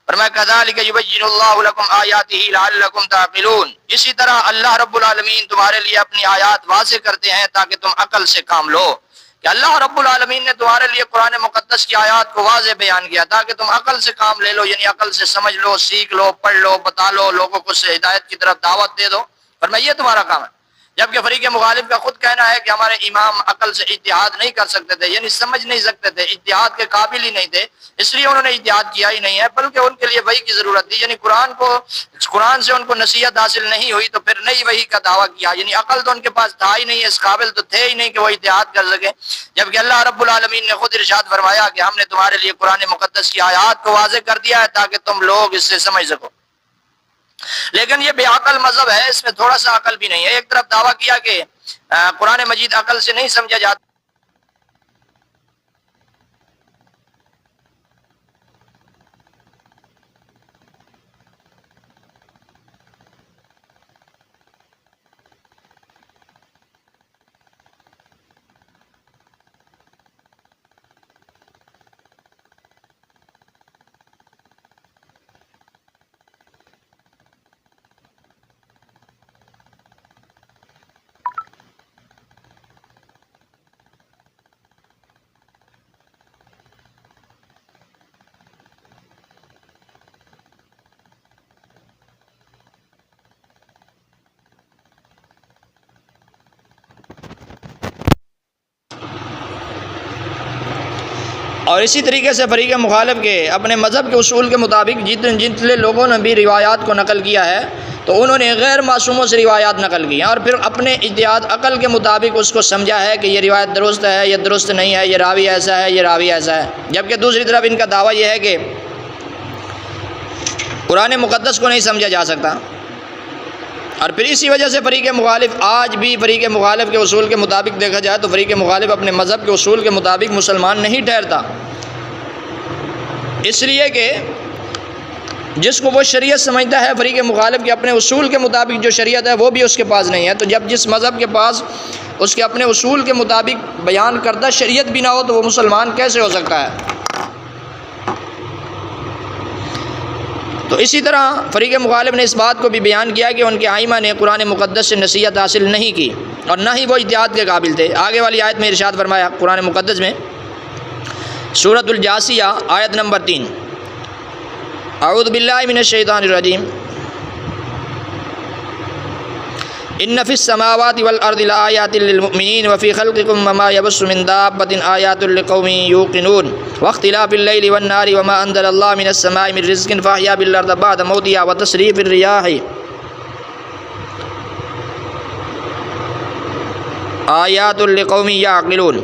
فرمایا کذالک یبین اللہ لکم آیاتہ لعلکم تعقلون، اسی طرح اللہ رب العالمین تمہارے لیے اپنی آیات واضح کرتے ہیں تاکہ تم عقل سے کام لو، کہ اللہ رب العالمین نے تمہارے لیے قرآن مقدس کی آیات کو واضح بیان کیا تاکہ تم عقل سے کام لے لو، یعنی عقل سے سمجھ لو، سیکھ لو، پڑھ لو، بتا لو، لوگوں کو سے ہدایت کی طرف دعوت دے دو، فرمایا یہ تمہارا کام ہے۔ جبکہ فریق مخالف کا خود کہنا ہے کہ ہمارے امام عقل سے اجتہاد نہیں کر سکتے تھے، یعنی سمجھ نہیں سکتے تھے، اجتہاد کے قابل ہی نہیں تھے، اس لیے انہوں نے اجتہاد کیا ہی نہیں ہے، بلکہ ان کے لیے وحی کی ضرورت تھی، یعنی قرآن سے ان کو نصیحت حاصل نہیں ہوئی تو پھر نئی وحی کا دعویٰ کیا، یعنی عقل تو ان کے پاس تھا ہی نہیں، اس قابل تو تھے ہی نہیں کہ وہ اجتہاد کر سکے، جبکہ اللہ رب العالمین نے خود ارشاد فرمایا کہ ہم نے تمہارے لیے قرآن مقدس کی آیات کو واضح کر دیا ہے تاکہ تم لوگ اس سے سمجھ سکو۔ لیکن یہ بے عقل مذہب ہے، اس میں تھوڑا سا عقل بھی نہیں ہے۔ ایک طرف دعویٰ کیا کہ قرآن مجید عقل سے نہیں سمجھا جاتا، اور اسی طریقے سے فریق مخالف کے اپنے مذہب کے اصول کے مطابق جتنے لوگوں نے بھی روایات کو نقل کیا ہے تو انہوں نے غیر معصوموں سے روایات نقل کی ہیں اور پھر اپنے اجتہاد عقل کے مطابق اس کو سمجھا ہے کہ یہ روایت درست ہے، یہ درست نہیں ہے، یہ راوی ایسا ہے، یہ راوی ایسا ہے، جبکہ دوسری طرف ان کا دعویٰ یہ ہے کہ قرآن مقدس کو نہیں سمجھا جا سکتا، اور پھر اسی وجہ سے فریق مخالف آج بھی فریق مخالف کے اصول کے مطابق دیکھا جائے تو فریق مخالف اپنے مذہب کے اصول کے مطابق مسلمان نہیں ٹھہرتا، اس لیے کہ جس کو وہ شریعت سمجھتا ہے فریق مخالف کے اپنے اصول کے مطابق جو شریعت ہے وہ بھی اس کے پاس نہیں ہے، تو جب جس مذہب کے پاس اس کے اپنے اصول کے مطابق بیان کردہ شریعت بھی نہ ہو تو وہ مسلمان کیسے ہو سکتا ہے؟ تو اسی طرح فریق مخالف نے اس بات کو بھی بیان کیا کہ ان کے ائمہ نے قرآن مقدس سے نصیحت حاصل نہیں کی اور نہ ہی وہ اجتہاد کے قابل تھے۔ آگے والی آیت میں ارشاد فرمایا قرآن مقدس میں سورۃ الجاثیہ آیت نمبر 3، اعوذ باللہ من الشیطان الرجیم، ان فی السماوات والارض لآیات للمؤمنین وفی خلقکم وما یبث من دابۃ آیات لقوم یوقنون واختلاف اللیل والنہار وما انزل اللہ من السماء من رزق فاحیا بالارض بعد موتها وتصریف الریاح آیات لقوم یعقلون،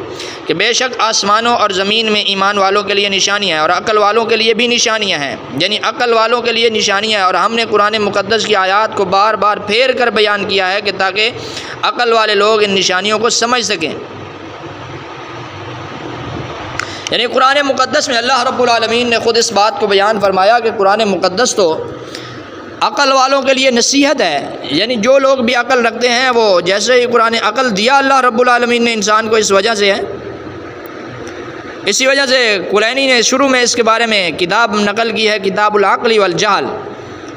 کہ بے شک آسمانوں اور زمین میں ایمان والوں کے لیے نشانیاں ہیں اور عقل والوں کے لیے بھی نشانیاں ہیں، یعنی عقل والوں کے لیے نشانیاں ہیں، اور ہم نے قرآن مقدس کی آیات کو بار بار پھیر کر بیان کیا ہے کہ تاکہ عقل والے لوگ ان نشانیوں کو سمجھ سکیں۔ یعنی قرآن مقدس میں اللہ رب العالمین نے خود اس بات کو بیان فرمایا کہ قرآن مقدس تو عقل والوں کے لیے نصیحت ہے، یعنی جو لوگ بھی عقل رکھتے ہیں وہ جیسے ہی قرآن عقل دیا اللہ رب العالمین نے انسان کو اس وجہ سے ہے، اسی وجہ سے کلینی نے شروع میں اس کے بارے میں کتاب نقل کی ہے، کتاب العقل والجہل،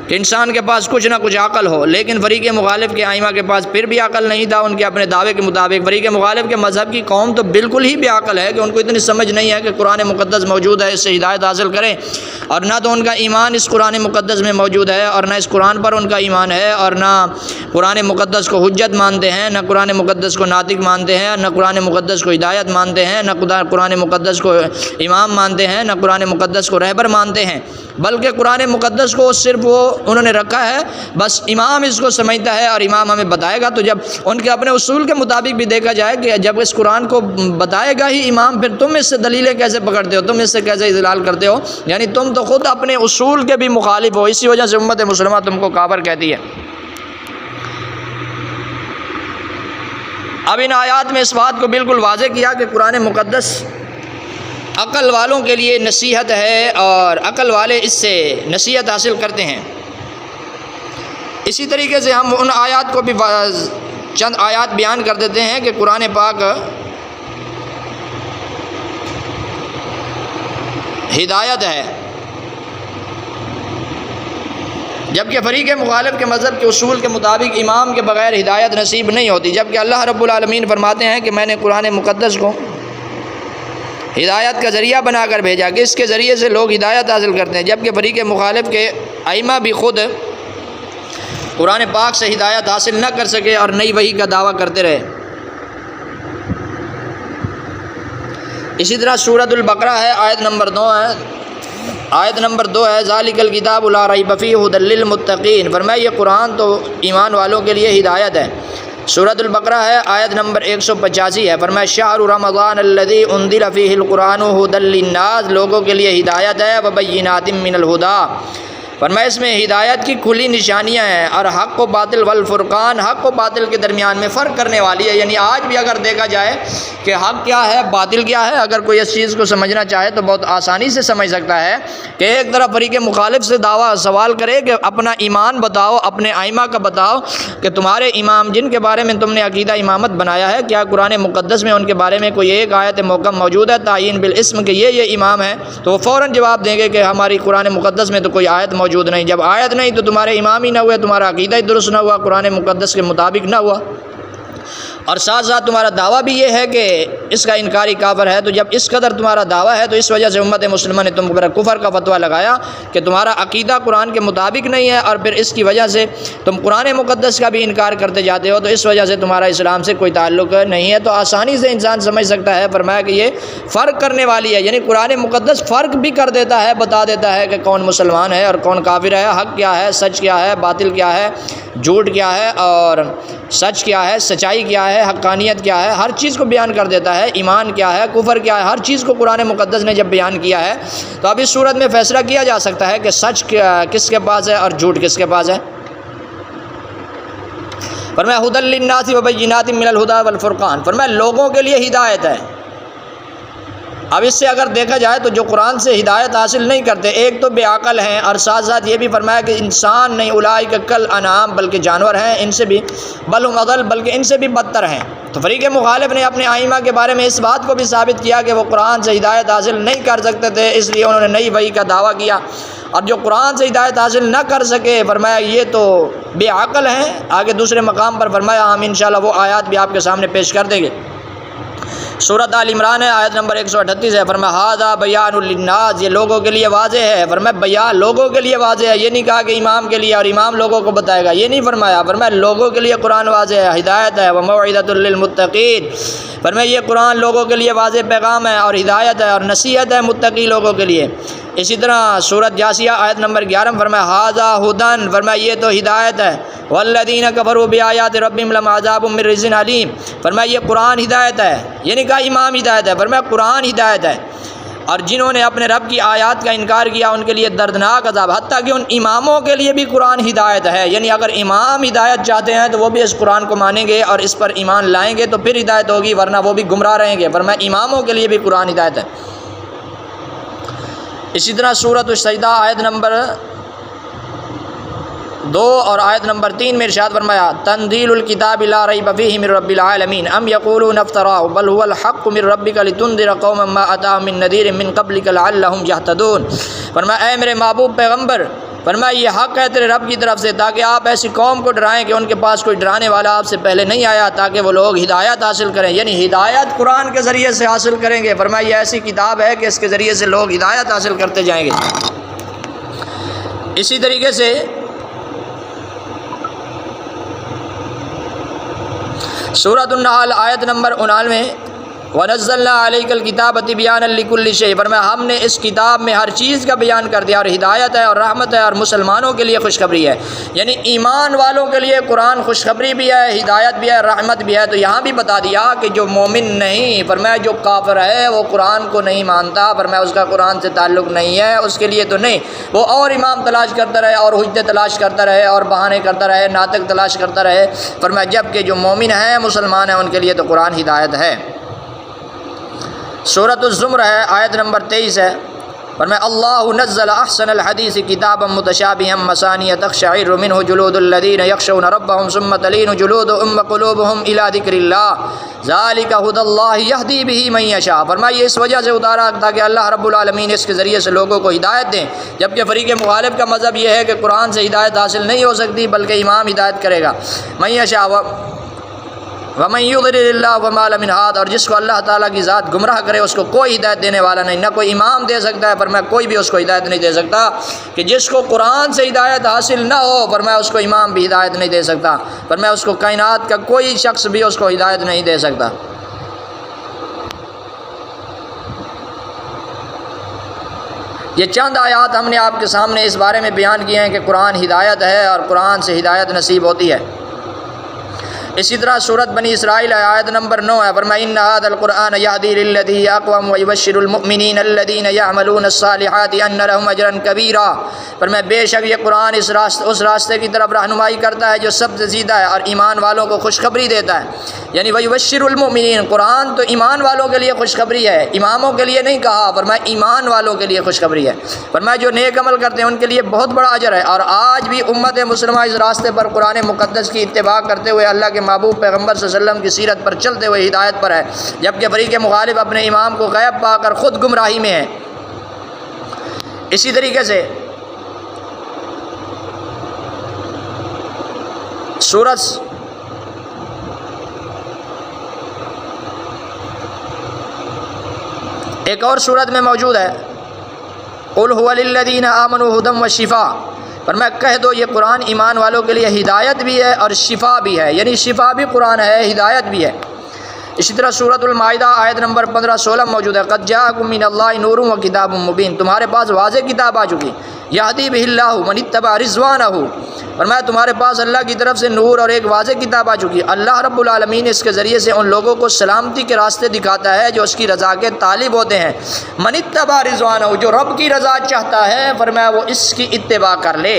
کہ انسان کے پاس کچھ نہ کچھ عقل ہو، لیکن فریق مخالف کے ائمہ کے پاس پھر بھی عقل نہیں تھا، ان کے اپنے دعوے کے مطابق فریق مخالف کے مذہب کی قوم تو بالکل ہی بے عقل ہے کہ ان کو اتنی سمجھ نہیں ہے کہ قرآن مقدس موجود ہے، اس سے ہدایت حاصل کریں، اور نہ تو ان کا ایمان اس قرآن مقدس میں موجود ہے اور نہ اس قرآن پر ان کا ایمان ہے، اور نہ قرآن مقدس کو حجت مانتے ہیں، نہ قرآن مقدس کو ناطق مانتے ہیں، نہ قرآن مقدس کو ہدایت مانتے ہیں، نہ قرآن مقدس کو امام مانتے ہیں، نہ قرآن مقدس کو رہبر مانتے ہیں، بلکہ قرآن مقدس کو صرف وہ انہوں نے رکھا ہے بس امام اس کو سمجھتا ہے اور امام ہمیں بتائے گا۔ تو جب ان کے اپنے اصول کے مطابق بھی دیکھا جائے کہ جب اس قرآن کو بتائے گا ہی امام، پھر تم اس سے دلیلیں کیسے پکڑتے ہو، تم اس سے کیسے استدلال کرتے ہو، یعنی تم تو خود اپنے اصول کے بھی مخالف ہو، اسی وجہ سے امت مسلمہ تم کو کافر کہتی ہے۔ اب ان آیات میں اس بات کو بالکل واضح کیا کہ قرآن مقدس عقل والوں کے لیے نصیحت ہے اور عقل والے اس سے نصیحت حاصل کرتے ہیں۔ اسی طریقے سے ہم ان آیات کو بھی چند آیات بیان کر دیتے ہیں کہ قرآن پاک ہدایت ہے، جبکہ فریق مخالف کے مذہب کے اصول کے مطابق امام کے بغیر ہدایت نصیب نہیں ہوتی، جبکہ اللہ رب العالمین فرماتے ہیں کہ میں نے قرآن مقدس کو ہدایت کا ذریعہ بنا کر بھیجا کہ اس کے ذریعے سے لوگ ہدایت حاصل کرتے ہیں، جبکہ فریق مخالف کے ائمہ بھی خود قرآن پاک سے ہدایت حاصل نہ کر سکے اور نئی وحی کا دعویٰ کرتے رہے۔ اسی طرح سورۃ البقرہ ہے، آیت نمبر 2 ہے ذالک الکتاب لا ریب فیہ ھدی للمتقین، فرمایا یہ قرآن تو ایمان والوں کے لیے ہدایت ہے۔ سورۃ البقرہ ہے، آیت نمبر 185 ہے، فرمایا شہر رمضان الذی انزل فیہ القرآن ھدی للناس، لوگوں کے لیے ہدایت ہے، وبینات من الھدی، فرمایا اس میں ہدایت کی کھلی نشانیاں ہیں، اور حق و باطل والفرقان، حق و باطل کے درمیان میں فرق کرنے والی ہے۔ یعنی آج بھی اگر دیکھا جائے کہ حق کیا ہے باطل کیا ہے، اگر کوئی اس چیز کو سمجھنا چاہے تو بہت آسانی سے سمجھ سکتا ہے کہ ایک طرف فریق مخالف سے سوال کرے کہ اپنا ایمان بتاؤ، اپنے ائمہ کا بتاؤ کہ تمہارے امام جن کے بارے میں تم نے عقیدہ امامت بنایا ہے، کیا قرآن مقدس میں ان کے بارے میں کوئی ایک آیت محکم موجود ہے تعین بالاسم کہ یہ امام ہے؟ تو وہ فوراً جواب دیں گے کہ ہماری قرآن مقدس میں تو کوئی آیت موجود نہیں۔ جب آیت نہیں تو تمہارے امام ہی نہ ہوئے، تمہارا عقیدہ ہی درست نہ ہوا، قرآن مقدس کے مطابق نہ ہوا، اور ساتھ ساتھ تمہارا دعویٰ بھی یہ ہے کہ اس کا انکاری کافر ہے۔ تو جب اس قدر تمہارا دعویٰ ہے تو اس وجہ سے امت مسلمہ نے تم پر کفر کا فتویٰ لگایا کہ تمہارا عقیدہ قرآن کے مطابق نہیں ہے، اور پھر اس کی وجہ سے تم قرآن مقدس کا بھی انکار کرتے جاتے ہو، تو اس وجہ سے تمہارا اسلام سے کوئی تعلق نہیں ہے۔ تو آسانی سے انسان سمجھ سکتا ہے، فرمایا کہ یہ فرق کرنے والی ہے، یعنی قرآن مقدس فرق بھی کر دیتا ہے، بتا دیتا ہے کہ کون مسلمان ہے اور کون کافر ہے، حق کیا ہے، سچ کیا ہے، باطل کیا ہے، جھوٹ کیا ہے اور سچ کیا ہے، سچائی کیا ہے، حقانیت کیا ہے، ہر چیز کو بیان کر دیتا ہے، ایمان کیا ہے، کفر کیا ہے، ہر چیز کو قرآن مقدس نے جب بیان کیا ہے تو اب اس صورت میں فیصلہ کیا جا سکتا ہے کہ سچ کس کے پاس ہے اور جھوٹ کس کے پاس ہے۔ فرمایا ھدی للناس وبینات من الھدی والفرقان، فرمایا لوگوں کے لیے ہدایت ہے۔ اب اس سے اگر دیکھا جائے تو جو قرآن سے ہدایت حاصل نہیں کرتے، ایک تو بے عقل ہیں، اور ساتھ ساتھ یہ بھی فرمایا کہ انسان نہیں، اولئک کالانعام، بلکہ جانور ہیں، ان سے بھی بل هم اضل، بلکہ ان سے بھی بدتر ہیں۔ تو فریق مخالف نے اپنے ائمہ کے بارے میں اس بات کو بھی ثابت کیا کہ وہ قرآن سے ہدایت حاصل نہیں کر سکتے تھے، اس لیے انہوں نے نئی وحی کا دعویٰ کیا، اور جو قرآن سے ہدایت حاصل نہ کر سکے فرمایا یہ تو بے عقل ہیں۔ آگے دوسرے مقام پر فرمایا ہم انشاءاللہ وہ آیات بھی آپ کے سامنے پیش کر دیں گے۔ سورۃ آل عمران ہے، آیت نمبر 138 ہے، فرمایا ھذا بیان للناس، یہ لوگوں کے لیے واضح ہے، فرمایا بیان لوگوں کے لیے واضح ہے، یہ نہیں کہا کہ امام کے لیے اور امام لوگوں کو بتائے گا، یہ نہیں فرمایا، فرمایا لوگوں کے لیے قرآن واضح ہے، ہدایت ہے، وموعظۃ للمتقین، فرمایا یہ قرآن لوگوں کے لیے واضح پیغام ہے اور ہدایت ہے اور نصیحت ہے متقی لوگوں کے لیے۔ اسی طرح سورۃ جاسیہ آیت نمبر 11 میں فرمایا ھذا ھدی، فرمایا یہ تو ہدایت ہے، والذین کفروا بآیات ربہم لهم عذاب من رجز علیم، فرمایا یہ قرآن ہدایت ہے، یہ نہیں کہا امام ہدایت ہے، فرمایا قرآن ہدایت ہے، اور جنہوں نے اپنے رب کی آیات کا انکار کیا ان کے لیے دردناک عذاب، حتیٰ کہ ان اماموں کے لیے بھی قرآن ہدایت ہے، یعنی اگر امام ہدایت چاہتے ہیں تو وہ بھی اس قرآن کو مانیں گے اور اس پر ایمان لائیں گے تو پھر ہدایت ہوگی، ورنہ وہ بھی گمراہ رہیں گے، فرمایا اماموں کے لیے بھی قرآن ہدایت ہے۔ اسی طرح سورۃ السجدہ آیت نمبر 2 اور آیت نمبر 3 میں ارشاد فرمایا تنزیل الکتاب لا ریب فیہ من رب العالمین ام یقولون افتراہ بل هو الحق من ربک لتنذر قوما ما اتاهم من نذیر من قبلک لعلهم یہتدون، فرمایا اے میرے محبوب پیغمبر، فرمایا یہ حق ہے تیرے رب کی طرف سے تاکہ آپ ایسی قوم کو ڈرائیں کہ ان کے پاس کوئی ڈرانے والا آپ سے پہلے نہیں آیا، تاکہ وہ لوگ ہدایت حاصل کریں، یعنی ہدایت قرآن کے ذریعے سے حاصل کریں گے، فرمایا یہ ایسی کتاب ہے کہ اس کے ذریعے سے لوگ ہدایت حاصل کرتے جائیں گے۔ اسی طریقے سے سورۃ النحل آیت نمبر 99 وَنَزَّلْنَا عَلَيْكَ الْكِتَابَ تِبْيَانًا لِكُلِّ شَيْءٍ، فرمایا ہم نے اس کتاب میں ہر چیز کا بیان کر دیا، اور ہدایت ہے اور رحمت ہے اور مسلمانوں کے لیے خوشخبری ہے، یعنی ایمان والوں کے لیے قرآن خوشخبری بھی ہے، ہدایت بھی ہے، رحمت بھی ہے۔ تو یہاں بھی بتا دیا کہ جو مومن نہیں، فرمایا جو کافر ہے وہ قرآن کو نہیں مانتا، فرمایا اس کا قرآن سے تعلق نہیں ہے، اس کے لیے تو نہیں، وہ اور امام تلاش کرتا رہے اور حجت تلاش کرتا رہے اور بہانے کرتا رہے، ناطق تلاش کرتا رہے، فرمایا جب کہ جو مومن ہیں مسلمان ہیں ان کے لیے تو قرآن ہدایت ہے۔ سورۃ الزمر ہے، آیت نمبر 23 ہے، فرمایا اللہ نزل احسن الحدیث کتابا متشابہا مثانیہ تقشعر منہ جلود الذین یخشون ربهم ثم تلین جلودهم قلوبهم الی ذکر اللہ ذلک ھدی اللہ یہدی بہ من یشاء، فرمایا یہ اس وجہ سے اتارا تاکہ اللہ رب العالمین اس کے ذریعے سے لوگوں کو ہدایت دیں، جبکہ فریق مخالف کا مذہب یہ ہے کہ قرآن سے ہدایت حاصل نہیں ہو سکتی بلکہ امام ہدایت کرے گا، من یشاء وَمَن يُضْلِلِ اللَّهُ فَمَا لَهُ مِنْ هَادٍ، اور جس کو اللہ تعالیٰ کی ذات گمراہ کرے اس کو کوئی ہدایت دینے والا نہیں، نہ کوئی امام دے سکتا ہے، فرمایا کوئی بھی اس کو ہدایت نہیں دے سکتا۔ کہ جس کو قرآن سے ہدایت حاصل نہ ہو، فرمایا اس کو امام بھی ہدایت نہیں دے سکتا، فرمایا اس کو کائنات کا کوئی شخص بھی اس کو ہدایت نہیں دے سکتا۔ یہ چند آیات ہم نے آپ کے سامنے اس بارے میں بیان کیے ہیں کہ قرآن ہدایت ہے اور قرآن سے ہدایت نصیب ہوتی ہے۔ اسی طرح سورۃ بنی اسرائیل آیت نمبر 9 ہے، فرمایا ان ھذا القرآن یہدی للذی ہی اقوم ویبشر المؤمنین الذین یعملون الصالحات ان لهم اجرا کبیرا، فرمایا بے شک یہ قرآن اس راستے کی طرف رہنمائی کرتا ہے جو سب سے سیدھا ہے اور ایمان والوں کو خوشخبری دیتا ہے۔ یعنی ویبشر المؤمنین، قرآن تو ایمان والوں کے لیے خوشخبری ہے، اماموں کے لیے نہیں کہا، فرمایا ایمان والوں کے لیے خوشخبری ہے، فرمایا جو نیک عمل کرتے ہیں ان کے لیے بہت بڑا اجر ہے۔ اور آج بھی امت مسلمہ اس راستے پر قرآن مقدس کی اتباع کرتے ہوئے اللہ کے محبوب پیغمبر صلی اللہ علیہ وسلم کی سیرت پر چلتے ہوئے ہدایت پر ہے، جبکہ فریق مخالف اپنے امام کو غیب پا کر خود گمراہی میں ہے۔ اسی طریقے سے سورۃ ایک اور سورت میں موجود ہے، قل هو للذین آمنوا ھدی وشفاء، فرمایا کہہ دو یہ قرآن ایمان والوں کے لیے ہدایت بھی ہے اور شفا بھی ہے، یعنی شفا بھی قرآن ہے، ہدایت بھی ہے۔ اسی طرح سورۃ المائدہ آیت نمبر 15-16 موجود ہے، قد جاءکم من اللہ نور و کتاب مبین، تمہارے پاس واضح کتاب آ چکی، یہدی بہ اللہ من اتبع رضوانہ، فرمایا تمہارے پاس اللہ کی طرف سے نور اور ایک واضح کتاب آ چکی، اللہ رب العالمین اس کے ذریعے سے ان لوگوں کو سلامتی کے راستے دکھاتا ہے جو اس کی رضا کے طالب ہوتے ہیں۔ من اتبع رضوانہ، جو رب کی رضا چاہتا ہے فرمایا وہ اس کی اتباع کر لے۔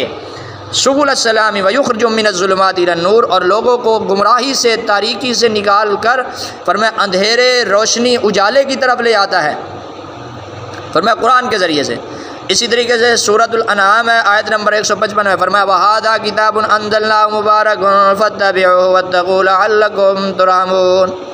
سبل السلام ویخرجهم من الظلمات الى النور، اور لوگوں کو گمراہی سے تاریکی سے نکال کر فرمایا اندھیرے روشنی اجالے کی طرف لے آتا ہے، فرمایا قرآن کے ذریعے سے۔ اسی طریقے سے سورۃ الانعام ہے آیت نمبر 155 میں، فرمایا وَهَذَا كِتَابٌ أَنزَلْنَاهُ مُبَارَكٌ فَاتَّبِعُوهُ وَاتَّقُوا لَعَلَّكُمْ تُرْحَمُونَ،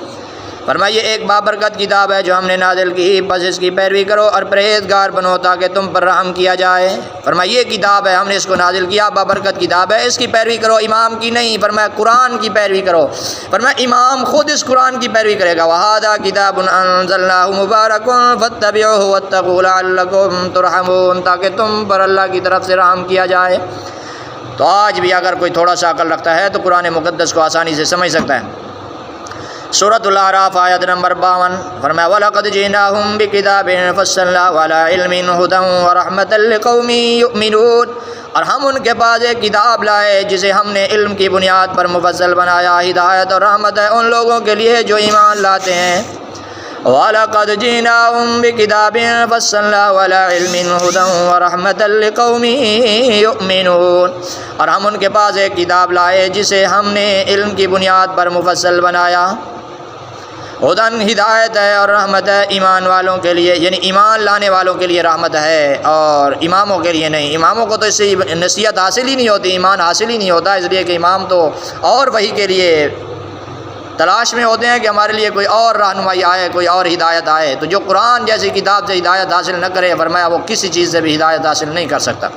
فرمایا یہ ایک بابرکت کتاب ہے جو ہم نے نازل کی، بس اس کی پیروی کرو اور پرہیزگار بنو تاکہ تم پر رحم کیا جائے۔ فرمایا یہ کتاب ہے، ہم نے اس کو نازل کیا، بابرکت کتاب ہے، اس کی پیروی کرو، امام کی نہیں، فرمایا قرآن کی پیروی کرو، فرمایا امام خود اس قرآن کی پیروی کرے گا۔ وَهَذَا كِتَابٌ أَنزَلْنَاهُ مُبَارَكٌ فَاتَّبِعُوهُ وَاتَّقُوا لَعَلَّكُمْ تُرْحَمُونَ، تاکہ تم پر اللہ کی طرف سے رحم کیا جائے۔ تو آج بھی اگر کوئی تھوڑا سا عقل رکھتا ہے تو قرآن مقدس کو آسانی سے سمجھ سکتا ہے۔ سورۃ الاعراف آیت نمبر 52، فرمایا وَلَقَدْ جِئْنَاهُمْ بِكِتَابٍ فَصَّلْنَاهُ عَلَىٰ عِلْمٍ هُدًى وَرَحْمَةً لِقَوْمٍ يُؤْمِنُونَ، اور ہم ان کے پاس ایک کتاب لائے جسے ہم نے علم کی بنیاد پر مفصل بنایا، ہدایت اور رحمت ہے ان لوگوں کے لیے جو ایمان لاتے ہیں۔ وَلَقَدْ جِئْنَاهُمْ بِكِتَابٍ فَصَّلْنَاهُ عَلَىٰ عِلْمٍ هُدًى وَرَحْمَةً لِقَوْمٍ يُؤْمِنُونَ، اور ہم ان کے پاس ایک کتاب لائے جسے ہم نے علم کی بنیاد پر مفصل بنایا، ہدن ہدایت ہے اور رحمت ہے ایمان والوں کے لیے، یعنی ایمان لانے والوں کے لیے رحمت ہے اور اماموں کے لیے نہیں۔ اماموں کو تو اس سے نصیحت حاصل ہی نہیں ہوتی، ایمان حاصل ہی نہیں ہوتا، اس لیے کہ امام تو اور وہی کے لیے تلاش میں ہوتے ہیں کہ ہمارے لیے کوئی اور رہنمائی آئے، کوئی اور ہدایت آئے۔ تو جو قرآن جیسی کتاب سے ہدایت حاصل نہ کرے، فرمایا وہ کسی چیز سے بھی ہدایت حاصل نہیں کر سکتا۔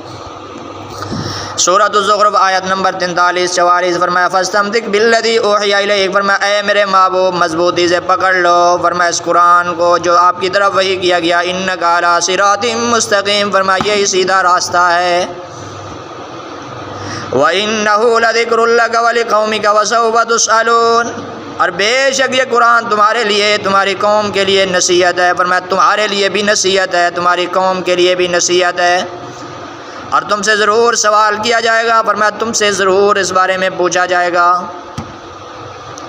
سورۃ الزخرف آیت نمبر 43-44، فرمایا فَاسْتَمْسِكْ بِالَّذِي أُوحِيَ إِلَيْكَ، فرمایا اے میرے محبوب مضبوطی سے پکڑ لو، فرمایا اس قرآن کو جو آپ کی طرف وحی کیا گیا، إِنَّكَ عَلَىٰ صِرَاطٍ مُسْتَقِيمٍ، فرمایا یہی سیدھا راستہ ہے۔ وَإِنَّهُ لَذِكْرٌ لَكَ وَلِقَوْمِكَ وَسَوْفَ تُسْأَلُونَ، اور بے شک یہ قرآن تمہارے لیے، تمہاری قوم کے لیے نصیحت ہے، فرمایا تمہارے لیے بھی نصیحت ہے، تمہاری قوم کے لیے بھی نصیحت ہے، اور تم سے ضرور سوال کیا جائے گا، فرمایا تم سے ضرور اس بارے میں پوچھا جائے گا۔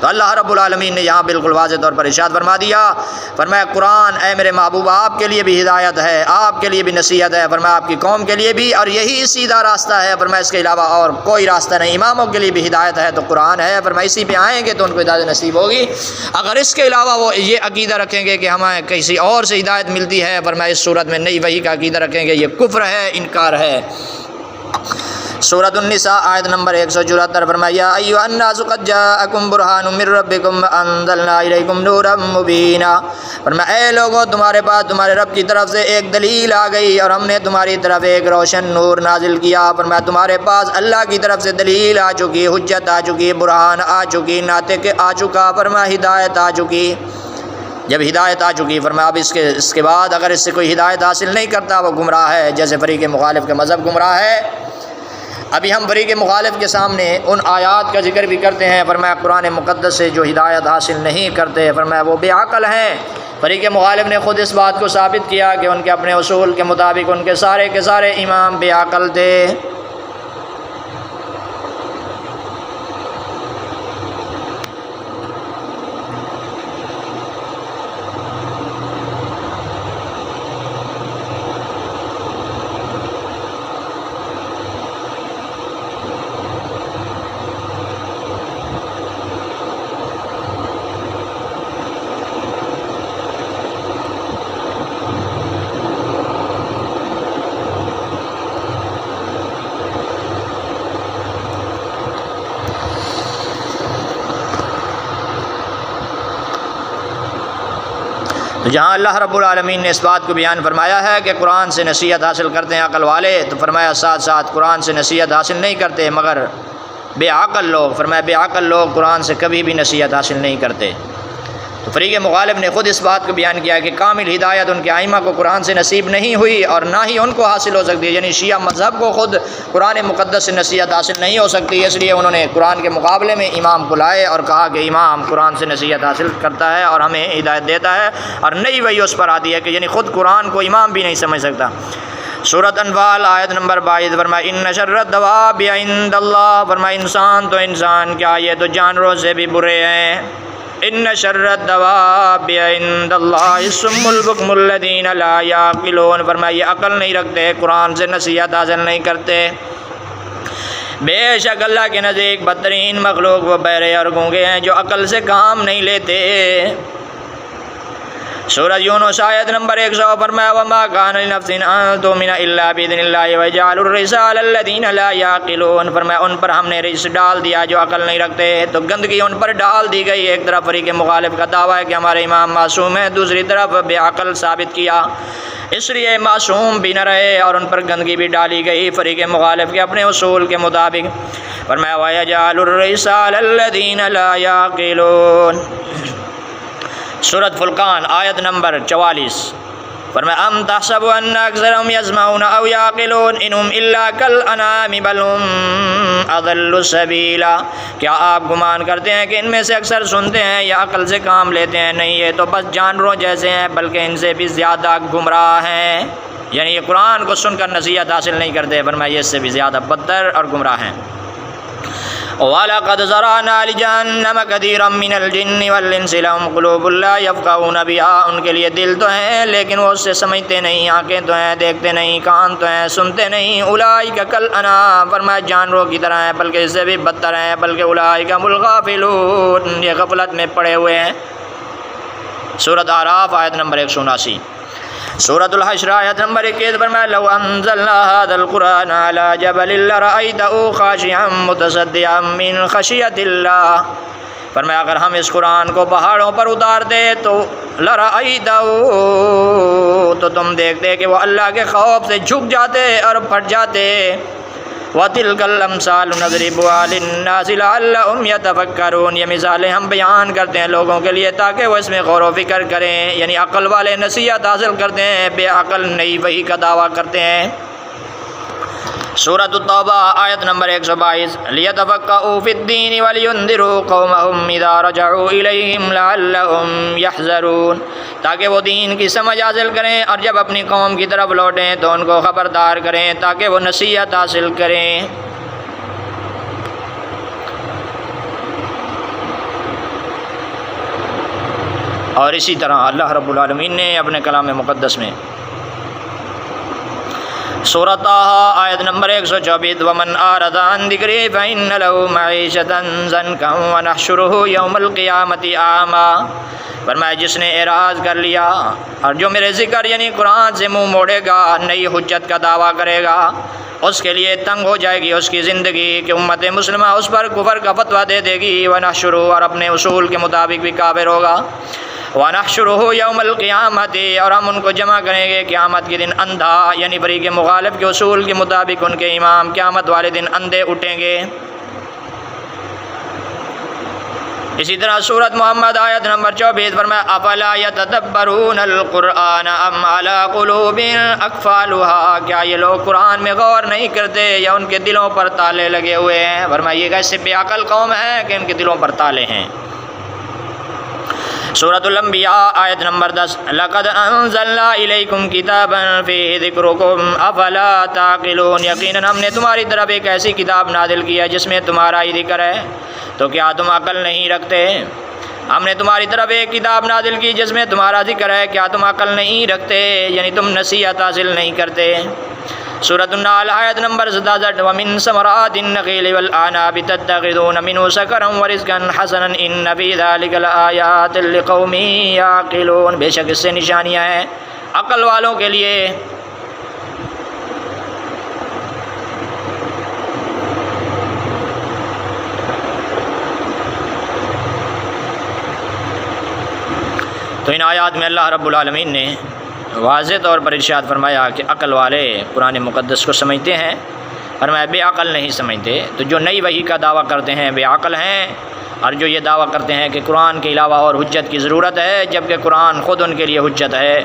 تو اللہ رب العالمین نے یہاں بالکل واضح طور پر ارشاد فرما دیا، فرمایا قرآن اے میرے محبوب آپ کے لیے بھی ہدایت ہے، آپ کے لیے بھی نصیحت ہے، فرمایا آپ کی قوم کے لیے بھی، اور یہی سیدھا راستہ ہے، فرمایا اس کے علاوہ اور کوئی راستہ نہیں۔ اماموں کے لیے بھی ہدایت ہے تو قرآن ہے، فرمایا اسی پہ آئیں گے تو ان کو ہدایت نصیب ہوگی۔ اگر اس کے علاوہ وہ یہ عقیدہ رکھیں گے کہ ہمیں کسی اور سے ہدایت ملتی ہے، فرمایا اس صورت میں نئی وحی کا عقیدہ رکھیں گے، یہ کفر ہے، انکار ہے۔ سورۃ النساء آیت نمبر 174 فرمایا ایھا الناس قد جاءکم برہان من ربکم انزلنا الیکم نورا مبینا، فرمایا اے لوگوں تمہارے پاس تمہارے رب کی طرف سے ایک دلیل آ گئی اور ہم نے تمہاری طرف ایک روشن نور نازل کیا۔ فرمایا تمہارے پاس اللہ کی طرف سے دلیل آ چکی، حجت آ چکی، برہان آ چکی، ناطق آ چکا، فرمایا ہدایت آ چکی۔ جب ہدایت آ چکی فرمایا اب اس کے بعد اگر اس سے کوئی ہدایت حاصل نہیں کرتا وہ گمراہ ہے، جیسے فریق مخالف کا مذہب گمراہ ہے۔ ابھی ہم فریق مخالف کے سامنے ان آیات کا ذکر بھی کرتے ہیں، فرمایا قرآن مقدس سے جو ہدایت حاصل نہیں کرتے فرمایا وہ بے عقل ہیں۔ فریق مخالف نے خود اس بات کو ثابت کیا کہ ان کے اپنے اصول کے مطابق ان کے سارے امام بے عقل تھے۔ تو جہاں اللہ رب العالمین نے اس بات کو بیان فرمایا ہے کہ قرآن سے نصیحت حاصل کرتے ہیں عقل والے، تو فرمایا ساتھ ساتھ قرآن سے نصیحت حاصل نہیں کرتے مگر بے عقل لوگ، فرمایا بے عقل لوگ قرآن سے کبھی بھی نصیحت حاصل نہیں کرتے۔ تو فریق مخالف نے خود اس بات کو بیان کیا کہ کامل ہدایت ان کے ائمہ کو قرآن سے نصیب نہیں ہوئی اور نہ ہی ان کو حاصل ہو سکتی ہے، یعنی شیعہ مذہب کو خود قرآن مقدس سے نصیحت حاصل نہیں ہو سکتی، اس لیے انہوں نے قرآن کے مقابلے میں امام کو لائے اور کہا کہ امام قرآن سے نصیحت حاصل کرتا ہے اور ہمیں ہدایت دیتا ہے، اور نئی وحی اس پر آتی ہے کہ یعنی خود قرآن کو امام بھی نہیں سمجھ سکتا۔ سورۃ انفال آیت نمبر 22 فرمایا ان شر الدواب عند اللہ، فرمایا انسان تو انسان کیا یہ تو جانوروں سے بھی برے ہیں۔ ان شر الدواب عند اللہ الصم البکم الذین لا یعقلون، فرمایا یہ عقل نہیں رکھتے، قرآن سے نصیحت حاصل نہیں کرتے۔ بے شک اللہ کے نزدیک بدترین مخلوق وہ بہرے اور گونگے ہیں جو عقل سے کام نہیں لیتے۔ سورہ یونس آیت نمبر 100 فرمایا وما کان لنفس ان تؤمن الا باذن اللہ وجعل الرجس علی الذین لا یعقلون، فرمایا ان پر ہم نے رجس ڈال دیا جو عقل نہیں رکھتے، تو گندگی ان پر ڈال دی گئی۔ ایک طرف فریق مخالف کا دعویٰ ہے کہ ہمارے امام معصوم ہیں، دوسری طرف بے عقل ثابت کیا، اس لیے معصوم بھی نہ رہے اور ان پر گندگی بھی ڈالی گئی فریق مخالف کے اپنے اصول کے مطابق۔ فرمایا وَيَجْعَلُ الرِّجْسَ عَلَى الَّذِينَ لَا يَعْقِلُونَ۔ سورۃ فرقان آیت نمبر 44 فرمایا ام تحسب ان اکثرهم يسمعون او يعقلون انهم الا كالانعام بل هم اضل سبیلا، کیا آپ گمان کرتے ہیں کہ ان میں سے اکثر سنتے ہیں یا عقل سے کام لیتے ہیں؟ نہیں، یہ تو بس جانوروں جیسے ہیں بلکہ ان سے بھی زیادہ گمراہ ہیں، یعنی یہ قرآن کو سن کر نصیحت حاصل نہیں کرتے، فرمایا اس سے بھی زیادہ بدتر اور گمراہ ہیں۔ وَلَقَدْ ذَرَأْنَا لِجَهَنَّمَ كَثِيرًا مِّنَ الْجِنِّ وَالْإِنسِ لَهُمْ قُلُوبٌ لَّا يَفْقَهُونَ بِهَا، ان کے لیے دل تو ہیں لیکن وہ اس سے سمجھتے نہیں، آنکھیں تو ہیں دیکھتے نہیں، کان تو ہیں سنتے نہیں۔ اولئک کالانعام، فرمایا جانوروں کی طرح ہیں بلکہ اس سے بھی بدتر ہیں، بلکہ اولئک هم الغافلون، یہ غفلت میں پڑے ہوئے ہیں۔ سورۃ اعراف آیت نمبر 179۔ سورۃ الحشر آیت نمبر 21 فرمایا لو انزلنا هذا القرآن على جبل لرأيته خاشعا متصدعا من خشیۃ اللہ، فرمایا اگر ہم اس قرآن کو پہاڑوں پر اتار دے تو لرأيته، تو تم دیکھتے کہ وہ اللہ کے خوف سے جھک جاتے اور پھٹ جاتے۔ وَتِلْكَ الْأَمْثَالُ نَضْرِبُهَا لِلنَّاسِ لَعَلَّهُمْ يَتَفَكَّرُونَ، یہ مثالیں ہم بیان کرتے ہیں لوگوں کے لیے تاکہ وہ اس میں غور و فکر کریں، یعنی عقل والے نصیحت حاصل کرتے ہیں، بے عقل نئی وحی کا دعویٰ کرتے ہیں۔ سورۃ التوبہ آیت نمبر 122 لِيَتَفَقَّهُوا فِي الدِّينِ وَلِيُنذِرُوا قَوْمَهُمْ إِذَا رَجَعُوا إِلَيْهِمْ لَعَلَّهُمْ يَحْذَرُونَ، تاکہ وہ دین کی سمجھ حاصل کریں اور جب اپنی قوم کی طرف لوٹیں تو ان کو خبردار کریں تاکہ وہ نصیحت حاصل کریں۔ اور اسی طرح اللہ رب العالمین نے اپنے کلام مقدس میں سورۃ طٰہٰ آیت نمبر 124 ومن اعرض عن ذکری فإن له معیشۃ ضنکا ونحشرہ یوم القیامۃ اعمیٰ۔ فرمایا جس نے اعراض کر لیا اور جو میرے ذکر یعنی قرآن سے منہ موڑے گا، نئی حجت کا دعویٰ کرے گا، اس کے لیے تنگ ہو جائے گی اس کی زندگی کہ امت مسلمہ اس پر کفر کا فتویٰ دے دے گی، ونحشرہ اور اپنے اصول کے مطابق بھی کافر ہوگا، وَنَحْشُرُهُ يَوْمَ الْقِيَامَةِ اور ہم ان کو جمع کریں گے قیامت کے دن اندھا، یعنی فریق مخالف کے اصول کے مطابق ان کے امام قیامت والے دن اندھے اٹھیں گے۔ اسی طرح سورۃ محمد آیت نمبر 24 فرمایا افلا یتدبرون القرآن ام علی قلوب اقفالها، کیا یہ لوگ قرآن میں غور نہیں کرتے یا ان کے دلوں پر تالے لگے ہوئے ہیں؟ فرمایا یہ کیسے بے عقل قوم ہے کہ ان کے دلوں پر تالے ہیں۔ سورۃ الانبیاء آیت نمبر 10 لقد انزلنا الیکم کتابا فیہ ذکرکم افلا تعقلون، یقیناً ہم نے تمہاری طرف ایک ایسی کتاب نازل کی ہے جس میں تمہارا ہی ذکر ہے، تو کیا تم عقل نہیں رکھتے؟ ہم نے تمہاری طرف ایک کتاب نازل کی جس میں تمہارا ذکر ہے، کیا تم عقل نہیں رکھتے؟ یعنی تم نصیحت حاصل نہیں کرتے۔ سورۃ النحل آیت نمبر 67 ومن ثمرات النخیل والأعناب تتخذون منه سکرا ورزقا حسنا ان فی ذلک لآیات لقوم یعقلون، بے شک اس سے نشانیاں ہیں عقل والوں کے لیے۔ تو ان آیات میں اللہ رب العالمین نے واضح طور پر ارشاد فرمایا کہ عقل والے قرآن مقدس کو سمجھتے ہیں، فرمایا بے عقل نہیں سمجھتے۔ تو جو نئی وحی کا دعویٰ کرتے ہیں بے عقل ہیں، اور جو یہ دعویٰ کرتے ہیں کہ قرآن کے علاوہ اور حجت کی ضرورت ہے جبکہ قرآن خود ان کے لیے حجت ہے۔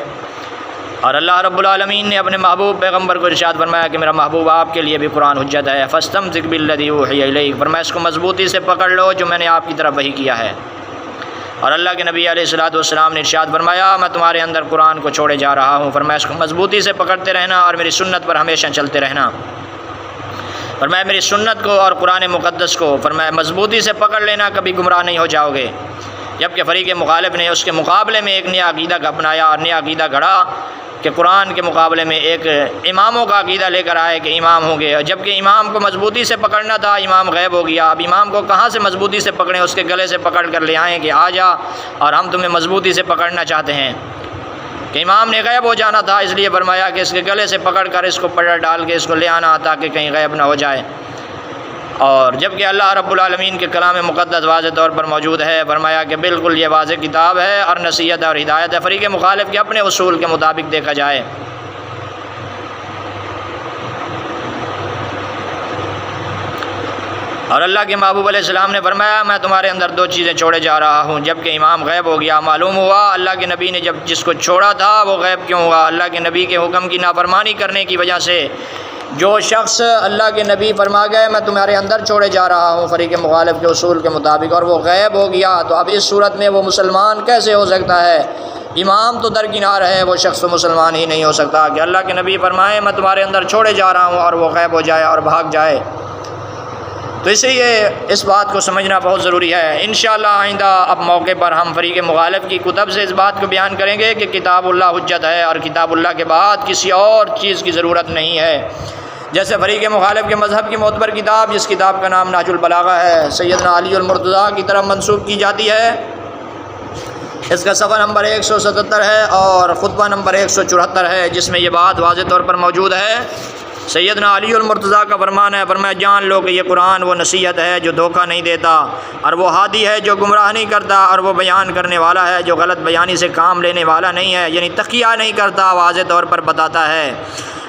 اور اللہ رب العالمین نے اپنے محبوب پیغمبر کو ارشاد فرمایا کہ میرا محبوب آپ کے لیے بھی قرآن حجت ہے، فاستمسک بالذی اوحی الیک، فرمایا اس کو مضبوطی سے پکڑ لو جو میں نے آپ کی طرف وحی کیا ہے۔ اور اللہ کے نبی علیہ الصلوۃ والسلام نے ارشاد فرمایا میں تمہارے اندر قرآن کو چھوڑے جا رہا ہوں، فرمایا اس کو مضبوطی سے پکڑتے رہنا اور میری سنت پر ہمیشہ چلتے رہنا۔ فرمایا میری سنت کو اور قرآن مقدس کو فرمایا مضبوطی سے پکڑ لینا، کبھی گمراہ نہیں ہو جاؤ گے۔ جبکہ فریق مخالف نے اس کے مقابلے میں ایک نیا عقیدہ کا اپنایا اور نیا عقیدہ گھڑا کہ قرآن کے مقابلے میں ایک اماموں کا عقیدہ لے کر آئے کہ امام ہوں گے، اور جبکہ امام کو مضبوطی سے پکڑنا تھا، امام غائب ہو گیا۔ اب امام کو کہاں سے مضبوطی سے پکڑیں؟ اس کے گلے سے پکڑ کر لے آئیں کہ آ جا اور ہم تمہیں مضبوطی سے پکڑنا چاہتے ہیں، کہ امام نے غائب ہو جانا تھا، اس لیے فرمایا کہ اس کے گلے سے پکڑ کر اس کو پڑ ڈال کے اس کو لے آنا تاکہ کہیں غائب نہ ہو جائے۔ اور جبکہ اللہ رب العالمین کے کلام مقدس واضح طور پر موجود ہے، فرمایا کہ بالکل یہ واضح کتاب ہے اور نصیحت اور ہدایت ہے، فریق مخالف کے اپنے اصول کے مطابق دیکھا جائے۔ اور اللہ کے محبوب علیہ السلام نے فرمایا میں تمہارے اندر دو چیزیں چھوڑے جا رہا ہوں، جبکہ امام غائب ہو گیا۔ معلوم ہوا اللہ کے نبی نے جب جس کو چھوڑا تھا وہ غائب کیوں ہوا؟ اللہ کے نبی کے حکم کی نافرمانی کرنے کی وجہ سے۔ جو شخص اللہ کے نبی فرما گئے میں تمہارے اندر چھوڑے جا رہا ہوں فریق مخالف کے اصول کے مطابق، اور وہ غائب ہو گیا، تو اب اس صورت میں وہ مسلمان کیسے ہو سکتا ہے؟ امام تو درکنار ہے، وہ شخص تو مسلمان ہی نہیں ہو سکتا کہ اللہ کے نبی فرمائے میں تمہارے اندر چھوڑے جا رہا ہوں اور وہ غائب ہو جائے اور بھاگ جائے۔ تو اس لیے اس بات کو سمجھنا بہت ضروری ہے۔ انشاءاللہ آئندہ اب موقع پر ہم فریق مخالف کی کتب سے اس بات کو بیان کریں گے کہ کتاب اللہ حجت ہے اور کتاب اللہ کے بعد کسی اور چیز کی ضرورت نہیں ہے۔ جیسے فریق مخالف کے مذہب کی معتبر کتاب جس کتاب کا نام نہج البلاغہ ہے، سیدنا علی المرتضیٰ کی طرف منسوب کی جاتی ہے، اس کا صفحہ نمبر 177 ہے اور خطبہ نمبر 174 ہے، جس میں یہ بات واضح طور پر موجود ہے۔ سیدنا علی المرتضیٰ کا فرمان ہے، فرمایا جان لو کہ یہ قرآن وہ نصیحت ہے جو دھوکہ نہیں دیتا، اور وہ ہادی ہے جو گمراہ نہیں کرتا، اور وہ بیان کرنے والا ہے جو غلط بیانی سے کام لینے والا نہیں ہے، یعنی تقیہ نہیں کرتا، واضح طور پر بتاتا ہے۔